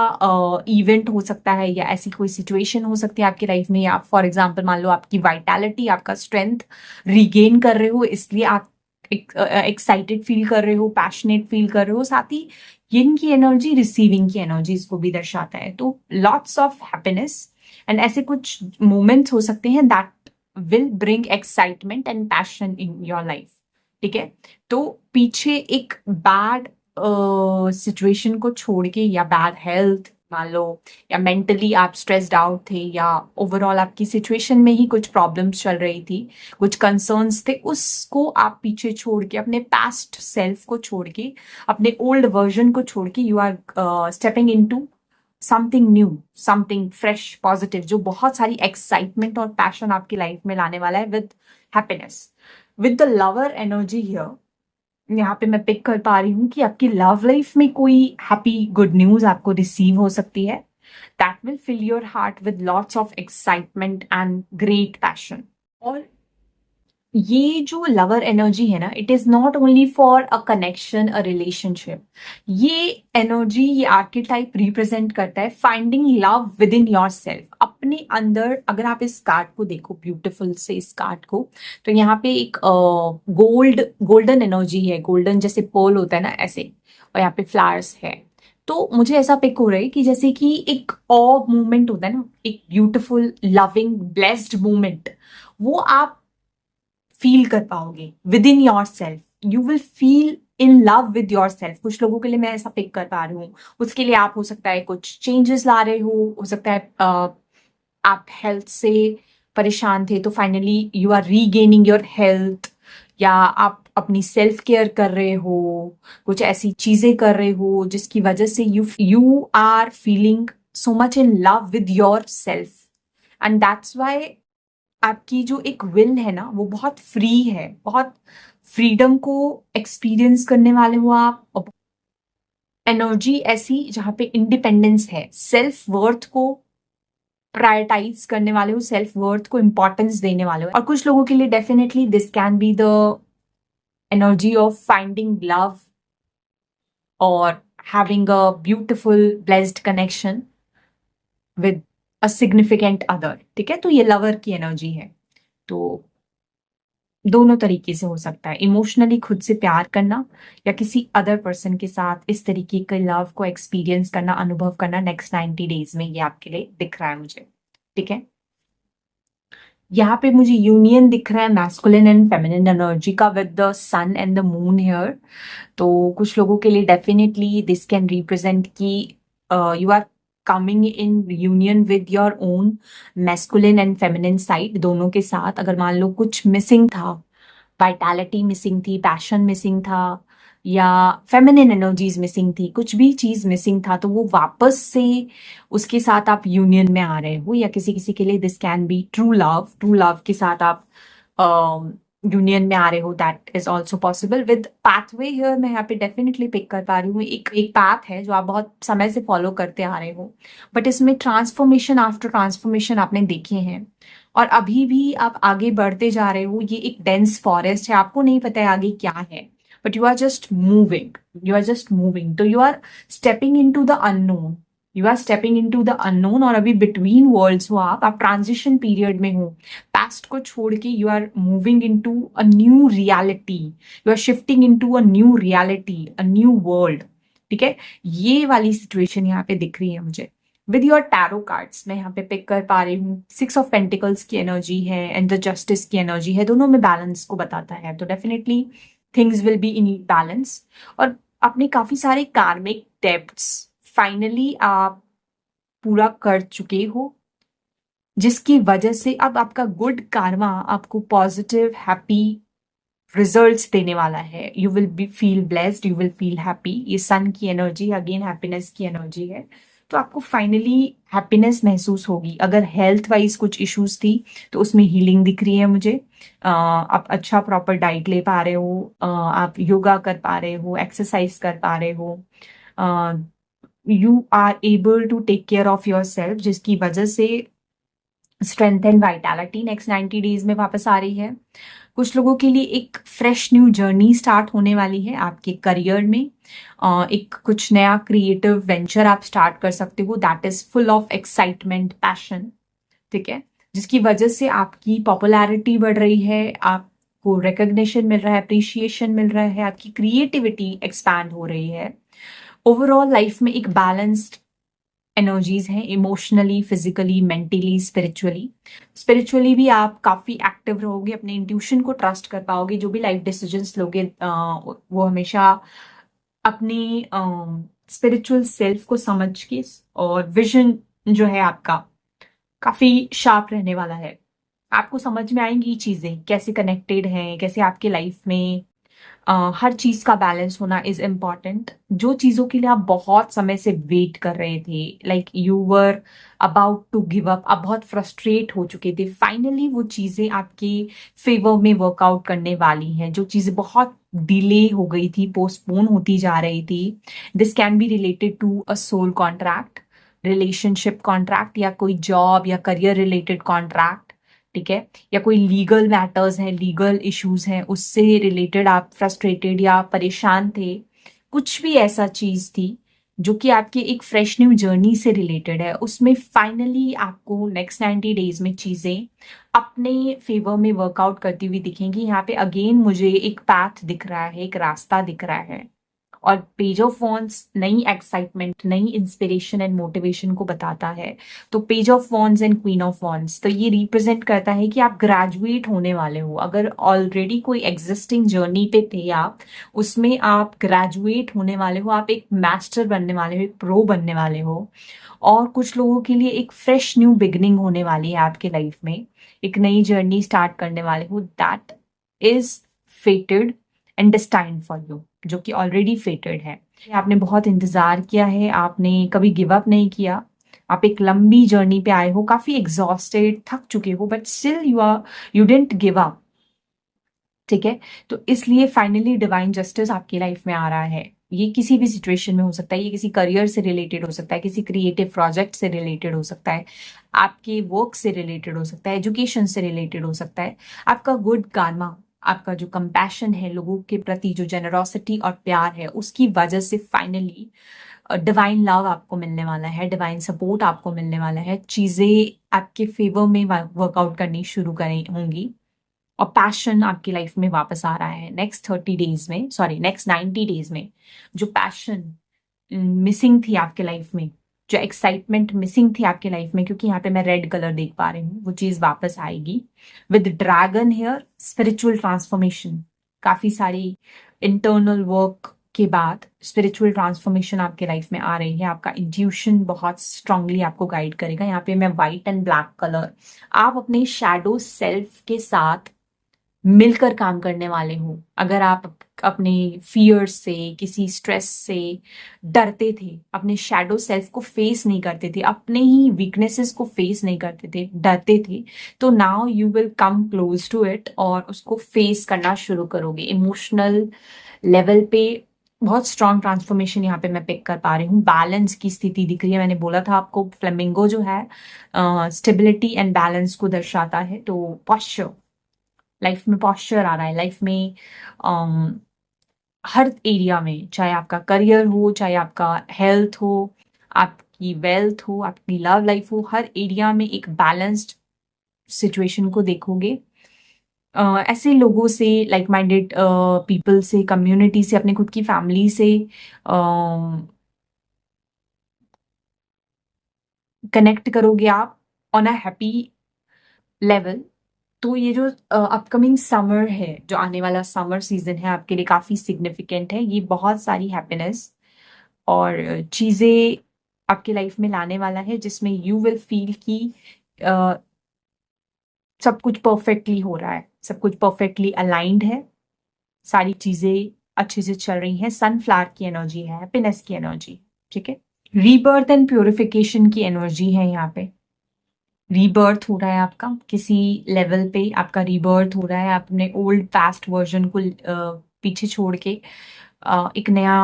इवेंट हो सकता है या ऐसी कोई सिचुएशन हो सकती है आपकी लाइफ में, या फॉर एग्जांपल मान लो आपकी वाइटैलिटी, आपका स्ट्रेंथ रिगेन कर रहे हो, इसलिए आप एक्साइटेड फील कर रहे हो, पैशनेट फील कर रहे हो. साथ ही यिन की एनर्जी रिसीविंग की एनर्जी इसको भी दर्शाता है. तो लॉट्स ऑफ हैप्पीनेस एंड ऐसे कुछ मोमेंट्स हो सकते हैं that will bring excitement and passion in your life. ठीक है. तो पीछे एक बैड सिचुएशन को छोड़ के, या बैड हेल्थ मान लो, या मेंटली आप स्ट्रेस्ड आउट थे, या ओवरऑल आपकी सिचुएशन में ही कुछ प्रॉब्लम्स चल रही थी, कुछ कंसर्न्स थे, उसको आप पीछे छोड़ के, अपने पास्ट सेल्फ को छोड़ के, अपने ओल्ड वर्जन को छोड़ के, you are stepping into something new, something fresh, positive, जो बहुत सारी एक्साइटमेंट और पैशन आपकी लाइफ में लाने वाला है with happiness. With the lover energy here, यहाँ पे मैं पिक कर पा रही हूँ कि आपकी लव लाइफ में कोई हैप्पी गुड न्यूज आपको रिसीव हो सकती है. That will fill your heart with lots of excitement and great passion. और ये जो लवर एनर्जी है ना, it is not only for a connection, a relationship. ये एनर्जी, ये आर्केटाइप रिप्रेजेंट करता है finding love within yourself, अपने अंदर. अगर आप इस कार्ड को देखो, ब्यूटिफुल से इस कार्ड को, तो यहाँ पे एक गोल्डन एनर्जी है. गोल्डन जैसे पर्ल होता है ना, ऐसे. और यहाँ पे फ्लावर्स है. तो मुझे ऐसा पिक हो रहा है कि जैसे कि एक ऑ मूवमेंट होता है ना, एक ब्यूटिफुल, लविंग, ब्लेस्ड मूवमेंट, वो आप फील कर पाओगे with in your self. You will feel in love with your self. कुछ लोगों के लिए मैं ऐसा पिक कर पा रही हूँ. उसके लिए आप हो सकता है कुछ चेंजेस ला रहे हो सकता है आप हेल्थ से परेशान थे, तो finally you are regaining your health, या आप अपनी सेल्फ केयर कर रहे हो, कुछ ऐसी चीजें कर रहे हो जिसकी वजह से you are feeling so much in love with yourself. And that's why आपकी जो एक विल है ना, वो बहुत फ्री है, बहुत फ्रीडम को एक्सपीरियंस करने वाले हो आप. एनर्जी ऐसी जहां पे इंडिपेंडेंस है, सेल्फ वर्थ को प्रायोरिटाइज करने वाले हो, सेल्फ वर्थ को इंपॉर्टेंस देने वाले हो. और कुछ लोगों के लिए definitely this can be the energy of finding love और having a beautiful blessed connection with a significant other, ठीक है। तो ये लवर की एनर्जी है। तो दोनों तरीके से हो सकता है, इमोशनली खुद से प्यार करना या किसी अदर पर्सन के साथ इस तरीके के लव को एक्सपीरियंस करना, अनुभव करना नेक्स्ट 90 डेज में, ये आपके लिए दिख रहा है मुझे, ठीक है। यहाँ पे मुझे यूनियन दिख रहा है मैस्कुलिन एंड फेमिनिन एनर्जी का with the sun and the moon here. तो कुछ लोगों के लिए डेफिनेटली दिस कैन रिप्रेजेंट कि you are coming in union with your own masculine and feminine side, दोनों के साथ। अगर मान लो कुछ मिसिंग था, वाइटैलिटी मिसिंग थी, पैशन मिसिंग था, या फेमिनिन एनर्जीज मिसिंग थी, कुछ भी चीज मिसिंग था, तो वो वापस से उसके साथ आप यूनियन में आ रहे हो। या किसी किसी के लिए this can be true love के साथ आप यूनियन में आ रहे हो, that is also possible. With pathway here मैं यहाँ पे डेफिनेटली पिक कर पा रही हूँ, एक पाथ है जो आप बहुत समय से फॉलो करते आ रहे हो, बट इसमें ट्रांसफॉर्मेशन आफ्टर ट्रांसफॉर्मेशन आपने देखे हैं, और अभी भी आप आगे बढ़ते जा रहे हो। ये एक डेंस फॉरेस्ट है, आपको नहीं पता है आगे क्या है, but you are just moving, you are just moving. तो you are stepping into the unknown, you are stepping into the unknown, और अभी बिटवीन वर्ल्ड्स हो आप ट्रांजिशन पीरियड में हो। पास्ट को छोड़ के you are moving into a new reality, you are shifting into a new reality, a new world, ठीक है। ये वाली सिचुएशन यहाँ पे दिख रही है मुझे। विद योर टैरो कार्ड्स मैं यहाँ पे पिक कर पा रही हूँ, 6 ऑफ पेंटिकल्स की एनर्जी है एंड द जस्टिस की एनर्जी है, दोनों में बैलेंस को बताता है। तो definitely things will be in balance, और अपने काफी सारे कार्मिक डेब्ट्स फाइनली आप पूरा कर चुके हो, जिसकी वजह से अब आपका गुड कार्मा आपको पॉजिटिव हैप्पी रिजल्ट्स देने वाला है। You will B feel blessed, you will feel happy. ये सन की एनर्जी अगेन हैप्पीनेस की एनर्जी है। तो आपको फाइनली हैप्पीनेस महसूस होगी। अगर हेल्थ वाइज कुछ इश्यूज थी तो उसमें हीलिंग दिख रही है मुझे। आप अच्छा प्रॉपर डाइट ले पा रहे हो, आप योगा कर पा रहे हो, एक्सरसाइज कर पा रहे हो, you are able to take care of yourself, जिसकी वजह से strength and vitality next 90 days में वापस आ रही है। कुछ लोगों के लिए एक फ्रेश न्यू जर्नी स्टार्ट होने वाली है आपके करियर में। एक कुछ नया क्रिएटिव वेंचर आप स्टार्ट कर सकते हो, that is full of excitement, passion, ठीक है, जिसकी वजह से आपकी पॉपुलैरिटी बढ़ रही है, आपको रिकग्निशन मिल रहा है, अप्रिशिएशन मिल रहा है, आपकी क्रिएटिविटी एक्सपैंड हो रही है। ओवरऑल लाइफ में एक बैलेंस्ड एनर्जीज हैं, emotionally, physically, mentally, spiritually. Spiritually भी आप काफी एक्टिव रहोगे, अपने इंट्यूशन को ट्रस्ट कर पाओगे, जो भी लाइफ डिसीजंस लोगे वो हमेशा अपनी स्पिरिचुअल सेल्फ को समझ के, और विजन जो है आपका काफी शार्प रहने वाला है। आपको समझ में आएंगी चीजें कैसे कनेक्टेड हैं, कैसे आपके लाइफ में हर चीज का बैलेंस होना इज इम्पॉर्टेंट। जो चीजों के लिए आप बहुत समय से वेट कर रहे थे, like you were about to give up, आप बहुत फ्रस्ट्रेट हो चुके थे, फाइनली वो चीजें आपके फेवर में वर्कआउट करने वाली हैं। जो चीजें बहुत डिले हो गई थी, पोस्टपोन होती जा रही थी, this can be related to a soul contract, relationship contract, या कोई जॉब या करियर रिलेटेड कॉन्ट्रैक्ट, ठीक है, या कोई लीगल मैटर्स हैं, लीगल इश्यूज हैं, उससे रिलेटेड आप फ्रस्ट्रेटेड या परेशान थे। कुछ भी ऐसा चीज थी जो कि आपकी एक फ्रेश न्यू जर्नी से रिलेटेड है, उसमें फाइनली आपको नेक्स्ट 90 डेज में चीजें अपने फेवर में वर्कआउट करती हुई दिखेंगी। यहाँ पे अगेन मुझे एक पाथ दिख रहा है, एक रास्ता दिख रहा है, और पेज ऑफ वॉन्ड्स नई एक्साइटमेंट, नई इंस्पिरेशन एंड मोटिवेशन को बताता है। तो page of wands and queen of wands, तो ये रिप्रेजेंट करता है कि आप ग्रेजुएट होने वाले हो। अगर ऑलरेडी कोई एग्जिस्टिंग जर्नी पे थे आप, उसमें आप ग्रेजुएट होने वाले हो, आप एक मास्टर बनने वाले हो, एक प्रो बनने वाले हो। और कुछ लोगों के लिए एक फ्रेश न्यू बिगनिंग होने वाली है आपके लाइफ में, एक नई जर्नी स्टार्ट करने वाले हो, that is फेटेड and destined for you, जो कि ऑलरेडी फेटेड है। आपने बहुत इंतजार किया है, आपने कभी गिव अप नहीं किया, आप एक लंबी जर्नी पे आए हो, काफी एग्जॉस्टेड, थक चुके हो, but still you didn't give up, ठीक है। तो इसलिए फाइनली डिवाइन जस्टिस आपकी लाइफ में आ रहा है। ये किसी भी सिचुएशन में हो सकता है, ये किसी करियर से रिलेटेड हो सकता है, किसी क्रिएटिव प्रोजेक्ट से रिलेटेड हो सकता है, आपके वर्क से रिलेटेड हो सकता है, एजुकेशन से रिलेटेड हो सकता है। आपका गुड कार्मा आपका जो कंपैशन है लोगों के प्रति, जो जेनरोसिटी और प्यार है, उसकी वजह से फाइनली डिवाइन लव आपको मिलने वाला है, डिवाइन सपोर्ट आपको मिलने वाला है, चीजें आपके फेवर में वर्कआउट करनी शुरू करें होंगी और पैशन आपकी लाइफ में वापस आ रहा है नेक्स्ट 30 डेज में, सॉरी नेक्स्ट 90 डेज में। जो पैशन मिसिंग थी आपके लाइफ में, जो एक्साइटमेंट मिसिंग थी आपके लाइफ में, क्योंकि यहाँ पे मैं रेड कलर देख पा रही हूँ, वो चीज वापस आएगी with dragon here. Spiritual transformation, काफी सारी इंटरनल वर्क के बाद स्पिरिचुअल ट्रांसफॉर्मेशन आपके लाइफ में आ रही है। आपका इंट्यूशन बहुत स्ट्रांगली आपको गाइड करेगा। यहाँ पे मैं व्हाइट एंड ब्लैक कलर, आप अपने शैडो सेल्फ के साथ मिलकर काम करने वाले हो। अगर आप अपने फियर से, किसी स्ट्रेस से डरते थे, अपने शैडो सेल्फ को फेस नहीं करते थे, अपने ही वीकनेसेस को फेस नहीं करते थे, डरते थे, तो now you will come close to it और उसको फेस करना शुरू करोगे। इमोशनल लेवल पे बहुत स्ट्रांग ट्रांसफॉर्मेशन यहाँ पे मैं पिक कर पा रही हूँ। बैलेंस की स्थिति दिख रही है। मैंने बोला था आपको फ्लेमिंगो जो है स्टेबिलिटी एंड बैलेंस को दर्शाता है। तो पॉस्चर, लाइफ में पॉस्चर आ रहा है, लाइफ में हर एरिया में, चाहे आपका करियर हो, चाहे आपका हेल्थ हो, आपकी वेल्थ हो, आपकी लव लाइफ हो, हर एरिया में एक बैलेंस्ड सिचुएशन को देखोगे। ऐसे लोगों से, लाइक माइंडेड पीपल से, कम्युनिटी से, अपने खुद की फैमिली से कनेक्ट करोगे आप ऑन अ हैप्पी लेवल। तो ये जो अपकमिंग समर है, जो आने वाला समर सीजन है, आपके लिए काफी सिग्निफिकेंट है। ये बहुत सारी हैप्पीनेस और चीजें आपके लाइफ में लाने वाला है, जिसमें यू विल फील कि अ, सब कुछ परफेक्टली हो रहा है, सब कुछ परफेक्टली अलाइंड है, सारी चीजें अच्छे से चल रही हैं। सनफ्लावर की एनर्जी है, हैप्पीनेस की एनर्जी, ठीक है। रीबर्थ एंड प्योरिफिकेशन की एनर्जी है यहाँ पे। रीबर्थ हो रहा है आपका, किसी लेवल पे आपका रीबर्थ हो रहा है। आप अपने ओल्ड पास्ट वर्जन को पीछे छोड़ के एक नया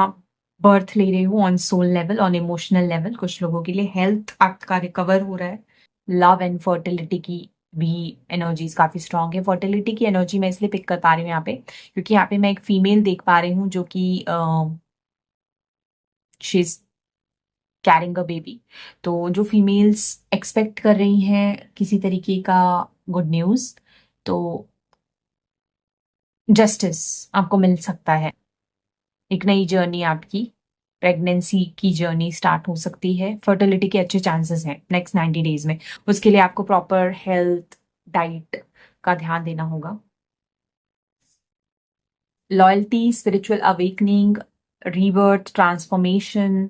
बर्थ ले रहे हो on soul level, on emotional level. कुछ लोगों के लिए हेल्थ आपका रिकवर हो रहा है। लव एंड फर्टिलिटी की भी एनर्जीज काफी स्ट्रांग है। फर्टिलिटी की एनर्जी मैं इसलिए पिक कर पा रही हूँ यहाँ पे, क्योंकि यहाँ पे मैं एक फीमेल देख पा रही हूँ जो कि she is carrying a baby. तो जो फीमेल्स एक्सपेक्ट कर रही हैं किसी तरीके का गुड न्यूज, तो जस्टिस आपको मिल सकता है। एक नई जर्नी आपकी, प्रेगनेंसी की जर्नी स्टार्ट हो सकती है। फर्टिलिटी के अच्छे चांसेस हैं नेक्स्ट 90 डेज में। उसके लिए आपको प्रॉपर हेल्थ, डाइट का ध्यान देना होगा। Loyalty, spiritual awakening, rebirth, transformation,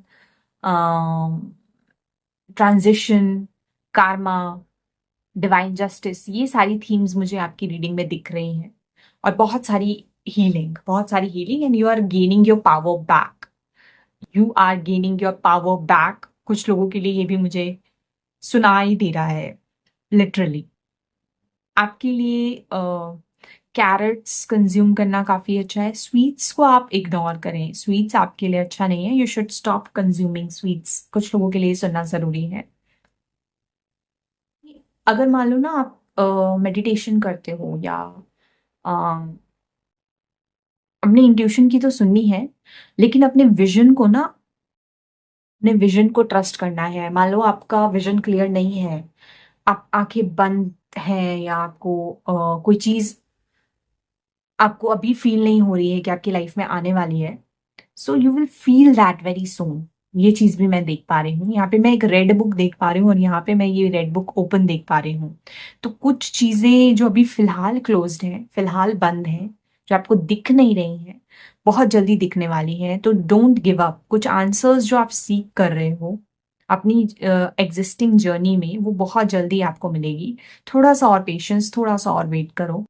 transition, Karma, divine justice, ये सारी थीम्स मुझे आपकी रीडिंग में दिख रही हैं। और बहुत सारी हीलिंग, बहुत सारी healing, and you are gaining your power back. You are gaining your power back. कुछ लोगों के लिए ये भी मुझे सुनाई दे रहा है लिटरली। आपके लिए कैरेट्स कंज्यूम करना काफी अच्छा है। स्वीट्स को आप इग्नोर करें, स्वीट्स आपके लिए अच्छा नहीं है। You should stop consuming sweets. कुछ लोगों के लिए सुनना जरूरी है। अगर मान लो ना आप मेडिटेशन करते हो या अ, अपने इंट्यूशन की तो सुननी है, लेकिन अपने विजन को ना, अपने विजन को ट्रस्ट करना है। मान लो आपका विजन क्लियर नहीं है, आप आंखें बंद हैं, या आपको कोई चीज आपको अभी फील नहीं हो रही है कि आपकी लाइफ में आने वाली है, so you will feel that very soon. ये चीज भी मैं देख पा रही हूँ। यहाँ पे मैं एक रेड बुक देख पा रही हूँ और यहाँ पे मैं ये रेड बुक ओपन देख पा रही हूँ। तो कुछ चीजें जो अभी फिलहाल क्लोज्ड हैं, फिलहाल बंद हैं, जो आपको दिख नहीं रही हैं, बहुत जल्दी दिखने वाली हैं। तो डोंट गिव अप। कुछ आंसर्स जो आप सीख कर रहे हो अपनी एग्जिस्टिंग जर्नी में, वो बहुत जल्दी आपको मिलेगी। थोड़ा सा और पेशेंस, थोड़ा सा और वेट करो।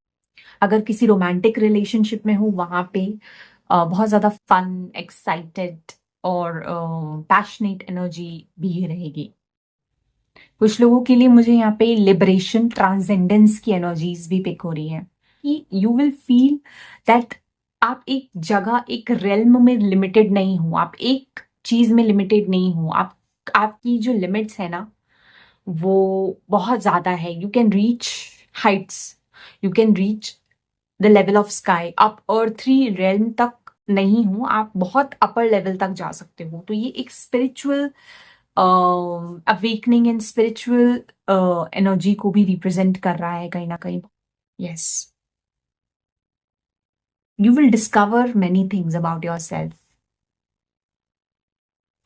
अगर किसी रोमांटिक रिलेशनशिप में हो, वहां पे बहुत ज्यादा फन, एक्साइटेड और पैशनेट एनर्जी भी रहेगी। कुछ लोगों के लिए मुझे यहाँ पे लिबरेशन, ट्रांसेंडेंस की एनर्जीज भी पिक हो रही है कि यू विल फील दैट आप एक जगह, एक रेल्म में लिमिटेड नहीं हो, आप एक चीज में लिमिटेड नहीं हो। आप, आपकी जो लिमिट्स है ना, वो बहुत ज्यादा है। You can reach Heights, you can reach the level of sky, आप अर्थली रेल्म तक नहीं हो, आप बहुत अपर लेवल तक जा सकते हो। तो ये एक spiritual awakening and spiritual energy को भी रिप्रेजेंट कर रहा है कहीं ना कहीं। Yes, you will discover many things about your self.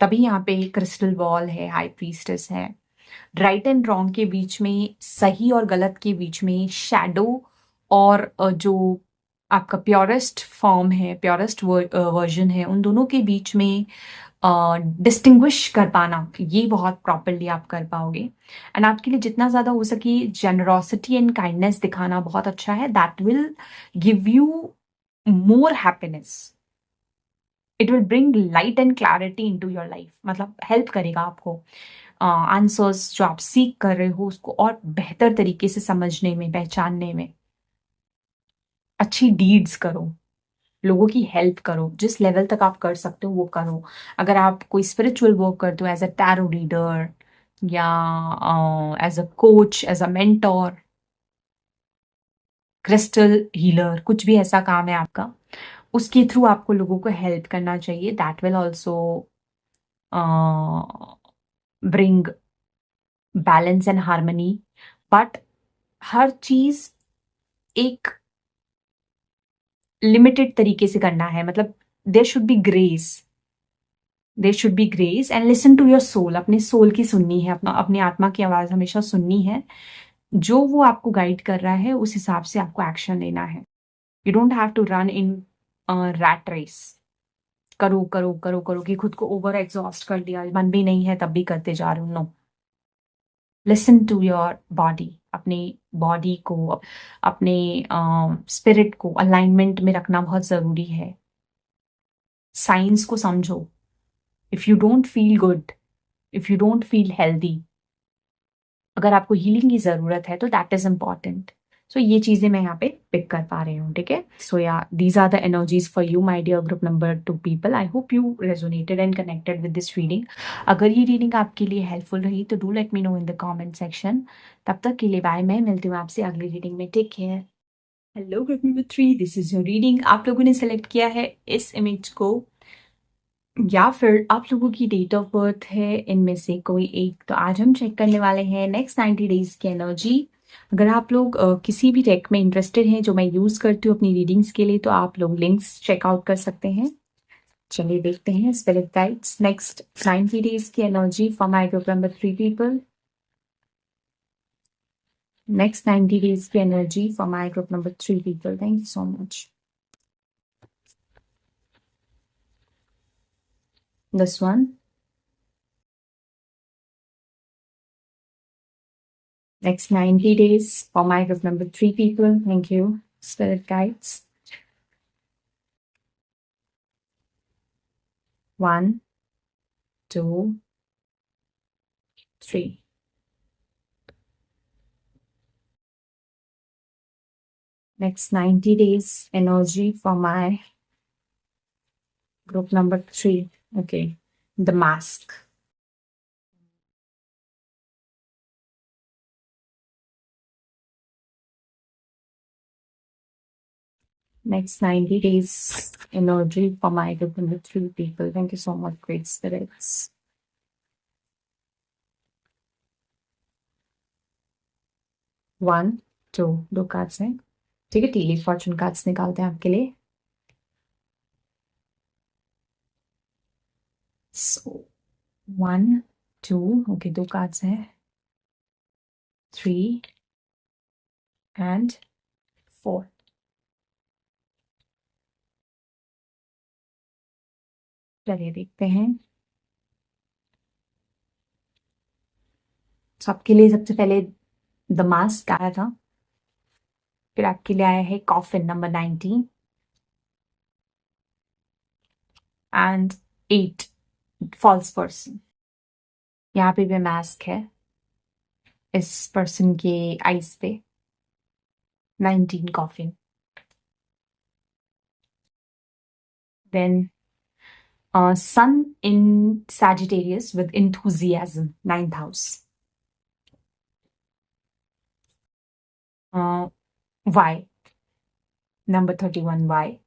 तभी यहाँ पे क्रिस्टल बॉल है, हाई प्रीस्टेस है, राइट एंड रॉन्ग के बीच में, सही और गलत के बीच में, शैडो और जो आपका प्योरेस्ट फॉर्म है, प्योरेस्ट वर्जन है, उन दोनों के बीच में डिस्टिंग्विश कर पाना, ये बहुत प्रॉपरली आप कर पाओगे। एंड आपके लिए जितना ज़्यादा हो सके जेनरोसिटी एंड काइंडनेस दिखाना बहुत अच्छा है। That will give you more happiness, it will bring light and clarity into your life, मतलब हेल्प करेगा आपको आंसर्स जो आप सीख कर रहे हो उसको और बेहतर तरीके से समझने में, पहचानने में। अच्छी डीड्स करो, लोगों की हेल्प करो, जिस लेवल तक आप कर सकते हो वो करो। अगर आप कोई स्पिरिचुअल वर्क करते हो एज अ टैरो रीडर या as a coach, as a mentor, crystal healer, कुछ भी ऐसा काम है आपका, उसके थ्रू आपको लोगों को हेल्प करना चाहिए। That will also bring balance and harmony. But हर चीज एक लिमिटेड तरीके से करना है, मतलब there should be grace, there should be grace and listen to your soul. अपने सोल की सुननी है, अपनी आत्मा की आवाज हमेशा सुननी है। जो वो आपको गाइड कर रहा है उस हिसाब से आपको एक्शन लेना है। You don't have to run in rat race, करो करो करो करो कि खुद को ओवर एग्जॉस्ट कर दिया, मन भी नहीं है तब भी करते जा रहे हो। No, listen to your body, अपनी बॉडी को, अपने स्पिरिट को अलाइनमेंट में रखना बहुत जरूरी है। साइंस को समझो। If you don't feel good, if you don't feel healthy, अगर आपको हीलिंग की जरूरत है तो दैट इज इम्पॉर्टेंट। सो ये चीजें मैं यहाँ पे पिक कर पा रही हूँ, ठीक है। So yeah these are the energies for you my dear group number 2 people. I hope you resonated and connected with this reading. अगर ये रीडिंग आपके लिए हेल्पफुल रही तो do let me know in the comment section. तब तक के लिए बाय, मैं मिलती हूँ आपसे अगली रीडिंग में। Take care. Hello group number 3, this is your reading. आप लोगों ने सेलेक्ट किया है इस इमेज को या फिर आप लोगों की डेट ऑफ बर्थ है इनमें से कोई एक। तो आज हम चेक करने वाले हैं नेक्स्ट 90 डेज की एनर्जी। अगर आप लोग किसी भी डेक में इंटरेस्टेड हैं जो मैं यूज करती हूँ अपनी रीडिंग्स के लिए, तो आप लोग लिंक्स चेकआउट कर सकते हैं। चलिए देखते हैं स्पिरिट गाइड्स नेक्स्ट 90 डेज की energy for my group number 3 people. Next 90 days की energy for my group number 3 people. Thank you so much. This one, next 90 days for my group number 3 people. Thank you, spirit guides. 1, 2, 3. Next 90 days energy for my group number 3. Okay, the mask. Next 90 days energy for my group number 3 people. Thank you so much, great spirits. One, two, दो cards हैं, ठीक है। Tilly Fortune cards निकालते हैं आपके लिए। So 1, 2, okay, दो cards हैं, 3 and 4. चलिए देखते हैं। सबके लिए सबसे पहले द मास्क आया था, फिर आपके लिए आया है coffin number 19 and 8, false person. यहाँ पे भी मास्क है इस पर्सन के आईज पे, 19 coffin. Then sun in Sagittarius with enthusiasm, 9th house. Why? Number 31, why?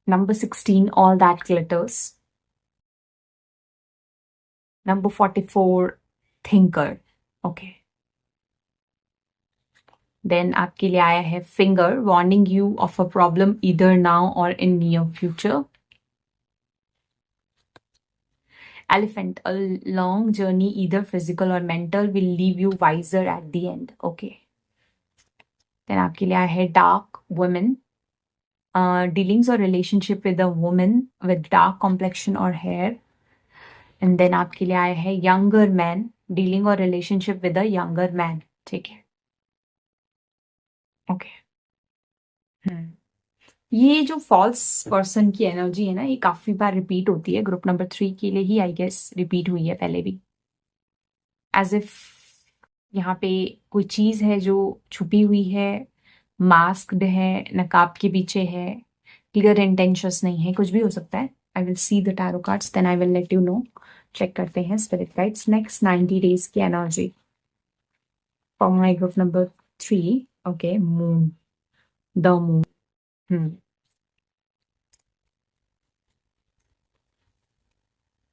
Number 16, all that glitters. Number 44, thinker. Okay. Then आपके लिए आया है finger, warning you of a problem either now or in near future. Elephant, a long journey, either physical or mental, will leave you wiser at the end. Okay. Then आपके लिए आया है dark, women. Dealings or relationship with a woman with dark complexion or hair. And then आपके लिए आया है younger man, dealing or relationship with a younger man. ठीक है. Okay. ये जो फॉल्स पर्सन की एनर्जी है ना, ये काफी बार रिपीट होती है। ग्रुप नंबर 3 के लिए ही आई गेस रिपीट हुई है पहले भी। एज इफ यहाँ पे कोई चीज है जो छुपी हुई है, मास्क्ड है, नकाब के पीछे है, क्लियर इंटेंशंस नहीं है, कुछ भी हो सकता है। I will see the tarot cards, then I will let you know. Check करते हैं स्पिरिट गाइड्स नेक्स्ट 90 डेज की energy for my group number 3। Okay, moon, the moon.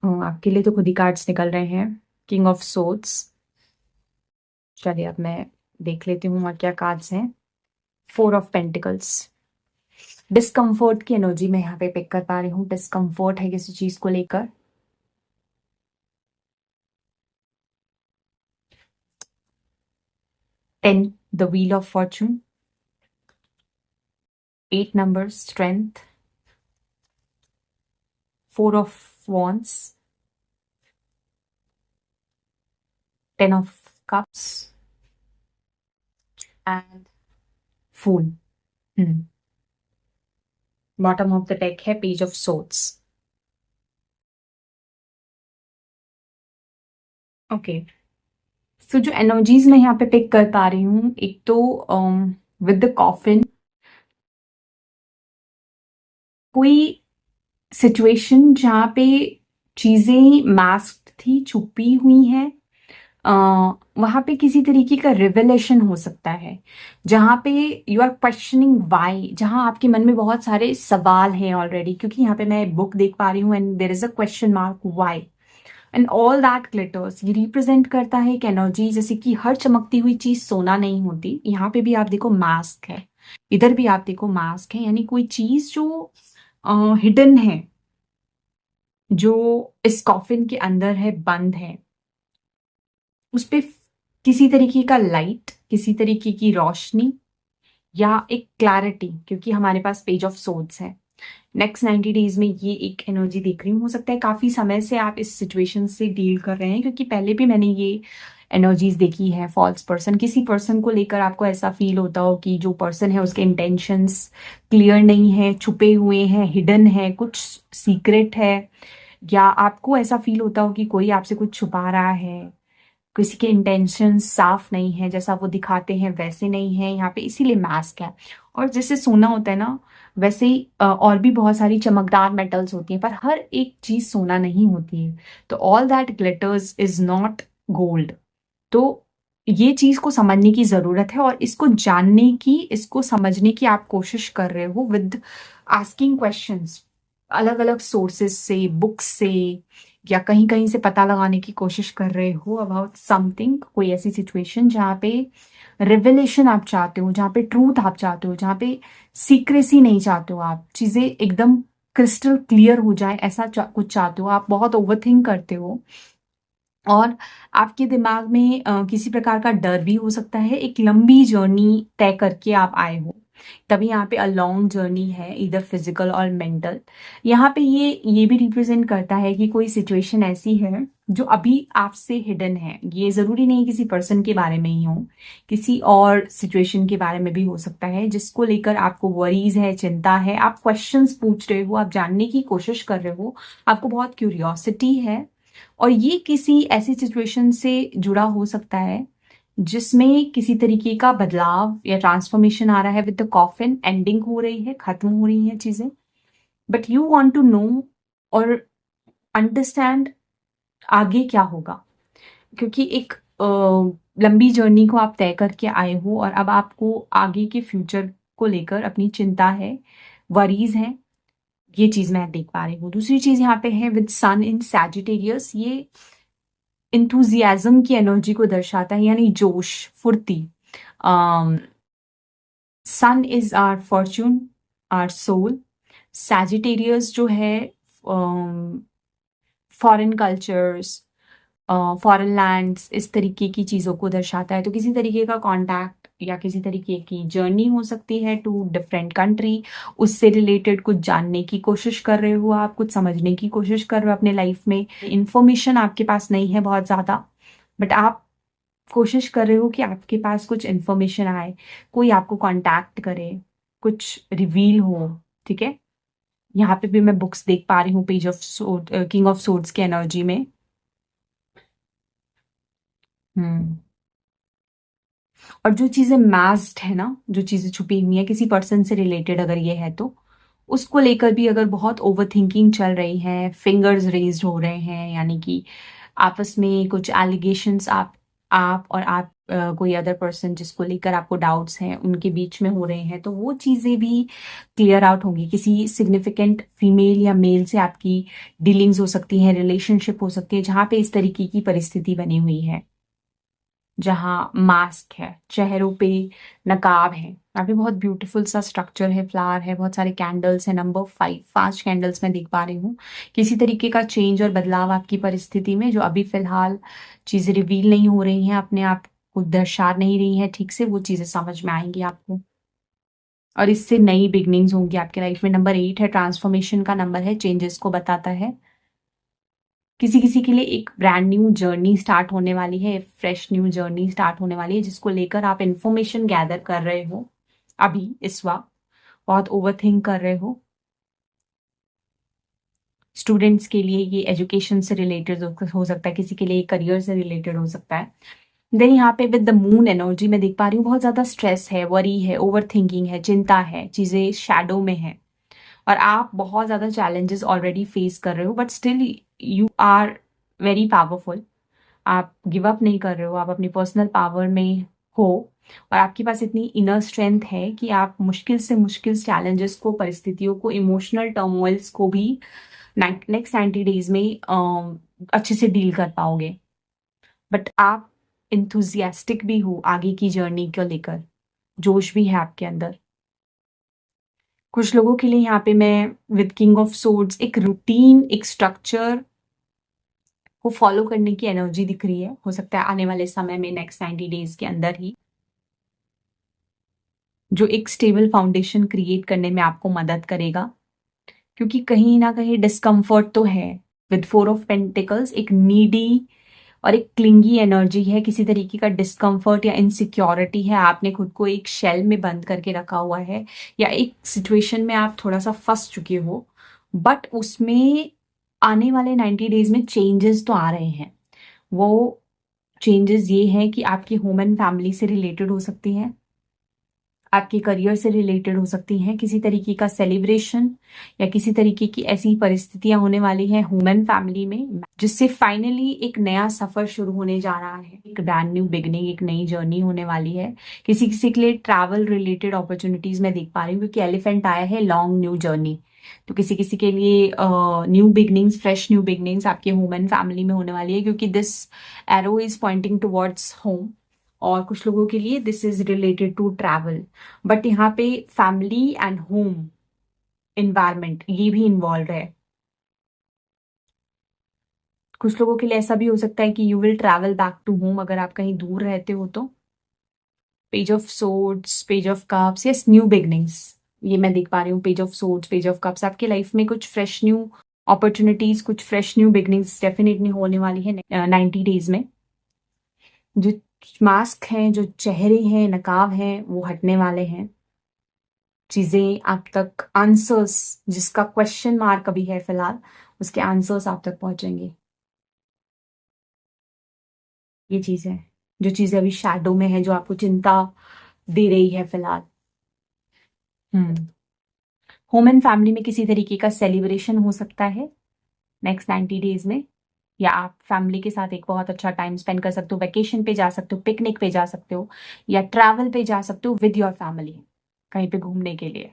आपके लिए तो खुद ही कार्ड्स निकल रहे हैं। King of swords. चलिए अब मैं देख लेती हूँ क्या कार्ड्स हैं। 4 ऑफ पेंटिकल्स। डिस्कम्फर्ट की एनर्जी मैं यहाँ पे पिक कर पा रही हूँ। डिस्कम्फर्ट है किसी चीज को लेकर। 10, the wheel of Fortune. 8 number, strength. 4 of wands, 10 of cups and fool. Bottom of the deck है पेज ऑफ सोर्ड्स। ओके, सो जो एनर्जीज मैं यहाँ पे पिक कर पा रही हूँ, एक तो विद द कॉफिन कोई सिचुएशन जहाँ पे चीजें मास्क्ड थी, छुपी हुई हैं, वहां पे किसी तरीके का रिवेलेशन हो सकता है, जहां पे यू आर क्वेश्चनिंग वाई, जहां आपके मन में बहुत सारे सवाल हैं ऑलरेडी, क्योंकि यहाँ पे मैं बुक देख पा रही हूँ and there is a question mark why and all that glitters. ये रिप्रेजेंट करता है एक एनर्जी, जैसे कि हर चमकती हुई चीज सोना नहीं होती। यहाँ पे भी आप देखो मास्क है, इधर भी आप देखो मास्क है, यानी कोई चीज जो हिडन है, जो इस कॉफिन के अंदर है, बंद है, उस पे किसी तरीके का लाइट, किसी तरीके की रोशनी या एक क्लैरिटी, क्योंकि हमारे पास पेज ऑफ सोर्ड्स है। नेक्स्ट 90 डेज में ये एक एनर्जी देख रही हूँ। हो सकता है काफी समय से आप इस सिचुएशन से डील कर रहे हैं, क्योंकि पहले भी मैंने ये एनर्जीज देखी है। फॉल्स पर्सन, किसी पर्सन को लेकर आपको ऐसा फील होता हो कि जो पर्सन है उसके इंटेंशंस क्लियर नहीं है, छुपे हुए हैं, हिडन है, कुछ सीक्रेट है, या आपको ऐसा फील होता हो कि कोई आपसे कुछ छुपा रहा है, किसी के इंटेंशन साफ नहीं है, जैसा वो दिखाते हैं वैसे नहीं है यहाँ पे, इसीलिए मास्क है। और जैसे सोना होता है ना, वैसे ही और भी बहुत सारी चमकदार मेटल्स होती हैं, पर हर एक चीज सोना नहीं होती है। तो all that glitters is not gold. तो ये चीज को समझने की जरूरत है, और इसको जानने की, इसको समझने की आप कोशिश कर रहे हो विद आस्किंग क्वेश्चंस, अलग अलग सोर्सेस से, बुक्स से, या कहीं कहीं से पता लगाने की कोशिश कर रहे हो अबाउट समथिंग, कोई ऐसी सिचुएशन जहाँ पे रिवेलेशन आप चाहते हो, जहाँ पे ट्रूथ आप चाहते हो, जहाँ पे सीक्रेसी नहीं चाहते हो, आप चीजें एकदम क्रिस्टल क्लियर हो जाए, ऐसा कुछ चाहते हो। आप बहुत ओवरथिंक करते हो, और आपके दिमाग में किसी प्रकार का डर भी हो सकता है। एक लंबी जर्नी तय करके आप आए हो, तभी यहाँ पे अ लॉन्ग जर्नी है, इधर फिजिकल और मेंटल। यहाँ पे ये भी रिप्रेजेंट करता है कि कोई सिचुएशन ऐसी है जो अभी आपसे हिडन है। ये जरूरी नहीं किसी पर्सन के बारे में ही हो, किसी और सिचुएशन के बारे में भी हो सकता है, जिसको लेकर आपको वरीज है, चिंता है, आप क्वेश्चंस पूछ रहे हो, आप जानने की कोशिश कर रहे हो, आपको बहुत क्यूरियोसिटी है। और ये किसी ऐसी सिचुएशन से जुड़ा हो सकता है जिसमें किसी तरीके का बदलाव या ट्रांसफॉर्मेशन आ रहा है। विद द कॉफिन एंडिंग हो रही है, खत्म हो रही है चीजें, but you want to know और अंडरस्टैंड आगे क्या होगा, क्योंकि एक लंबी जर्नी को आप तय करके आए हो और अब आपको आगे के फ्यूचर को लेकर अपनी चिंता है, वरीज हैं, ये चीज मैं देख पा रही हूँ। दूसरी चीज यहाँ पे है विद सन इन सैजिटेरियस, ये इंथुजियाज्म की एनर्जी को दर्शाता है, यानी जोश, फुर्ती। Sun is our fortune, our soul. Sagittarius जो है फॉरेन कल्चर्स, फॉरेन लैंड्स, इस तरीके की चीज़ों को दर्शाता है। तो किसी तरीके का कॉन्टैक्ट या किसी तरीके की जर्नी हो सकती है टू डिफरेंट कंट्री, उससे रिलेटेड कुछ जानने की कोशिश कर रहे हो आप, कुछ समझने की कोशिश कर रहे हो अपने लाइफ में। इंफॉर्मेशन आपके पास नहीं है बहुत ज़्यादा, बट आप कोशिश कर रहे हो कि आपके पास कुछ इंफॉर्मेशन आए, कोई आपको कॉन्टैक्ट करे, कुछ रिवील हो। ठीक है, यहाँ पे भी मैं बुक्स देख पा रही हूँ, page of sword, king of swords की एनर्जी में। हम्म और जो चीजें मास्क्ड है ना, जो चीजें छुपी हुई है किसी पर्सन से रिलेटेड अगर ये है तो उसको लेकर भी अगर बहुत ओवर थिंकिंग चल रही है, फिंगर्स रेज्ड हो रहे हैं, यानी कि आपस में कुछ एलिगेशंस आप और आप कोई अदर पर्सन जिसको लेकर आपको डाउट्स हैं उनके बीच में हो रहे हैं, तो वो चीजें भी क्लियर आउट होंगी। किसी सिग्निफिकेंट फीमेल या मेल से आपकी डीलिंग्स हो सकती हैं, रिलेशनशिप हो सकती है जहां पे इस तरीके की परिस्थिति बनी हुई है, जहाँ मास्क है, चेहरों पे नकाब है। यहाँ पे बहुत ब्यूटीफुल सा स्ट्रक्चर है, फ्लावर है, बहुत सारे कैंडल्स है, नंबर 5, 5 कैंडल्स मैं देख पा रही हूँ। किसी तरीके का चेंज और बदलाव आपकी परिस्थिति में, जो अभी फिलहाल चीजें रिवील नहीं हो रही हैं, अपने आप को दर्शा नहीं रही हैं ठीक से, वो चीजें समझ में आएंगी आपको और इससे नई बिगनिंग्स होंगी आपके लाइफ में। नंबर 8 है, ट्रांसफॉर्मेशन का नंबर है, चेंजेस को बताता है। किसी किसी के लिए एक ब्रांड न्यू जर्नी स्टार्ट होने वाली है, फ्रेश न्यू जर्नी स्टार्ट होने वाली है, जिसको लेकर आप इंफॉर्मेशन गैदर कर रहे हो अभी इस वक्त, बहुत ओवर थिंक कर रहे हो। स्टूडेंट्स के लिए ये एजुकेशन से रिलेटेड हो सकता है, किसी के लिए करियर से रिलेटेड हो सकता है। देन यहाँ पे विद द मून एनर्जी मैं देख पा रही हूँ बहुत ज्यादा स्ट्रेस है, वरी है, ओवर थिंकिंग है, चिंता है, चीजें शैडो में है और आप बहुत ज्यादा चैलेंजेस ऑलरेडी फेस कर रहे हो, but still you are very powerful. आप गिव अप नहीं कर रहे हो, आप अपनी पर्सनल पावर में हो और आपके पास इतनी इनर स्ट्रेंथ है कि आप मुश्किल से मुश्किल चैलेंजेस को, परिस्थितियों को, इमोशनल टर्मोइल्स को भी नेक्स्ट 90 डेज में अच्छे से डील कर पाओगे। बट आप इंथुजियास्टिक भी हो आगे की जर्नी को लेकर, जोश भी है आपके अंदर। कुछ लोगों के लिए यहाँ पे मैं विद किंग ऑफ सोर्ड्स एक रूटीन, एक स्ट्रक्चर को फॉलो करने की एनर्जी दिख रही है। हो सकता है आने वाले समय में नेक्स्ट 90 डेज के अंदर ही, जो एक स्टेबल फाउंडेशन क्रिएट करने में आपको मदद करेगा, क्योंकि कहीं ना कहीं डिस्कम्फर्ट तो है। विद 4 ऑफ पेंटिकल्स एक नीडी और एक क्लिंगी एनर्जी है, किसी तरीके का डिस्कम्फर्ट या इनसिक्योरिटी है, आपने खुद को एक शेल में बंद करके रखा हुआ है या एक सिचुएशन में आप थोड़ा सा फंस चुके हो, बट उसमें आने वाले 90 डेज में चेंजेस तो आ रहे हैं। वो चेंजेस ये हैं कि आपकी होम एंड फैमिली से रिलेटेड हो सकती हैं, आपके करियर से रिलेटेड हो सकती हैं, किसी तरीके का सेलिब्रेशन या किसी तरीके की ऐसी परिस्थितियां होने वाली हैं ह्यूमन फैमिली में, जिससे फाइनली एक नया सफर शुरू होने जा रहा है, एक ब्रांड न्यू बिगनिंग, एक नई जर्नी होने वाली है। किसी किसी के लिए ट्रैवल रिलेटेड अपॉर्चुनिटीज मैं देख पा रही हूँ, क्योंकि एलिफेंट आया है, लॉन्ग न्यू जर्नी। तो किसी किसी के लिए new beginnings, fresh new beginnings आपके ह्यूमन फैमिली में होने वाली है, क्योंकि this arrow is pointing towards home. और कुछ लोगों के लिए this is related to travel, but यहाँ पे फैमिली एंड होम इन्वायरमेंट ये भी इन्वॉल्व है। कुछ लोगों के लिए ऐसा भी हो सकता है कि you will travel back to home अगर आप कहीं दूर रहते हो तो। Page of swords, page of cups, yes, new beginnings, ये मैं देख पा रही हूँ। Page of swords, page of cups, आपके लाइफ में कुछ फ्रेश न्यू अपॉर्चुनिटीज, कुछ फ्रेश न्यू बिगनिंग्स डेफिनेटली होने वाली है 90 डेज में। जो मास्क हैं, जो चेहरे हैं, नकाब हैं, वो हटने वाले हैं। चीजें आप तक, आंसर्स, जिसका क्वेश्चन मार्क अभी है फिलहाल, उसके आंसर्स आप तक पहुंचेंगे। ये चीज है, जो चीजें अभी शैडो में है, जो आपको चिंता दे रही है फिलहाल। हम्म होम एंड फैमिली में किसी तरीके का सेलिब्रेशन हो सकता है नेक्स्ट 90 डेज में। या आप फैमिली के साथ एक बहुत अच्छा टाइम स्पेंड कर सकते हो, वेकेशन पे जा सकते हो, पिकनिक पे जा सकते हो, या ट्रैवल पे जा सकते हो विद योर फैमिली, कहीं पे घूमने के लिए।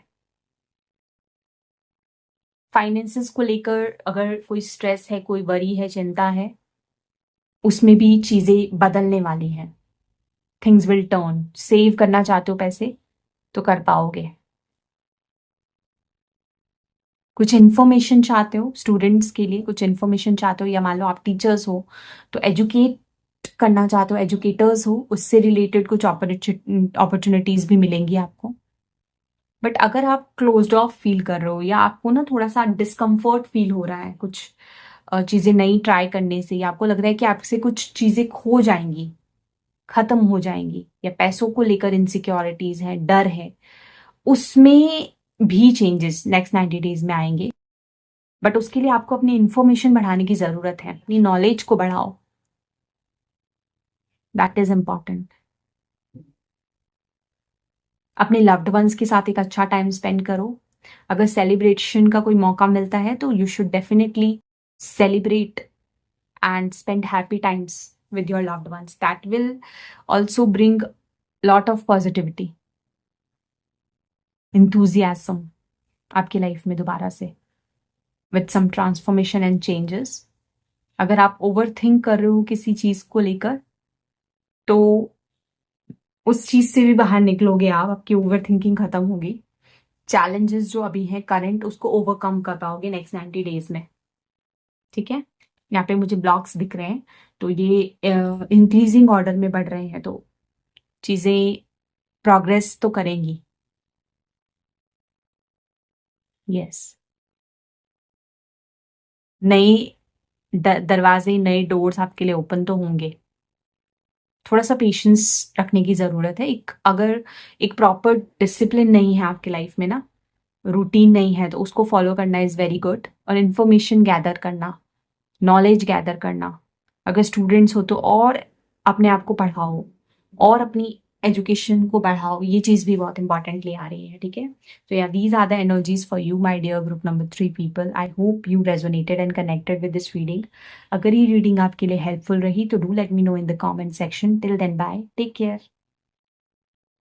फाइनेंसेस को लेकर अगर कोई स्ट्रेस है, कोई वरी है, चिंता है, उसमें भी चीजें बदलने वाली हैं। Things will turn. सेव करना चाहते हो पैसे तो कर पाओगे। कुछ इन्फॉर्मेशन चाहते हो स्टूडेंट्स के लिए, कुछ इन्फॉर्मेशन चाहते हो, या मान लो आप टीचर्स हो तो एजुकेट करना चाहते हो, एजुकेटर्स हो, उससे रिलेटेड कुछ अपॉर्चुनिटीज भी मिलेंगी आपको। बट अगर आप क्लोज्ड ऑफ फील कर रहे हो, या आपको ना थोड़ा सा डिस्कम्फर्ट फील हो रहा है कुछ चीजें नई ट्राई करने से, या आपको लग रहा है कि आपसे कुछ चीजें खो जाएंगी, खत्म हो जाएंगी, या पैसों को लेकर इनसिक्योरिटीज है, डर है, उसमें भी चेंजेस नेक्स्ट 90 डेज में आएंगे। बट उसके लिए आपको अपनी इंफॉर्मेशन बढ़ाने की जरूरत है, अपनी नॉलेज को बढ़ाओ, दैट इज इंपॉर्टेंट। अपने लव्ड वंस के साथ एक अच्छा टाइम स्पेंड करो। अगर सेलिब्रेशन का कोई मौका मिलता है तो you should definitely celebrate and spend happy times with your loved ones. That will also bring lot of positivity, enthusiasm आपकी लाइफ में दोबारा से, with some transformation and changes. अगर आप ओवर थिंक कर रहे हो किसी चीज को लेकर तो उस चीज से भी बाहर निकलोगे आप, आपकी ओवर थिंकिंग खत्म होगी। चैलेंजेस जो अभी हैं करंट, उसको ओवरकम कर पाओगे नेक्स्ट 90 डेज में। ठीक है, यहाँ पे मुझे ब्लॉक्स दिख रहे हैं तो ये इंक्रीजिंग ऑर्डर में बढ़ रहे हैं, तो चीजें प्रोग्रेस तो करेंगी। यस, नई दरवाजे, नए डोर्स आपके लिए ओपन तो होंगे। थोड़ा सा पेशेंस रखने की जरूरत है। एक अगर एक प्रॉपर डिसिप्लिन नहीं है आपकी लाइफ में ना, रूटीन नहीं है, तो उसको फॉलो करना इज वेरी गुड। और इन्फॉर्मेशन गैदर करना, नॉलेज गैदर करना, अगर स्टूडेंट्स हो तो और अपने आप को पढ़ाओ और अपनी एजुकेशन को बढ़ाओ, ये चीज़ भी बहुत इंपॉर्टेंटली आ रही है। ठीक है, तो yeah these are the energies for you my dear group number 3 people. I hope you resonated and connected with this reading. अगर ये रीडिंग आपके लिए हेल्पफुल रही तो do let me know in the comment section. Till then bye, take care.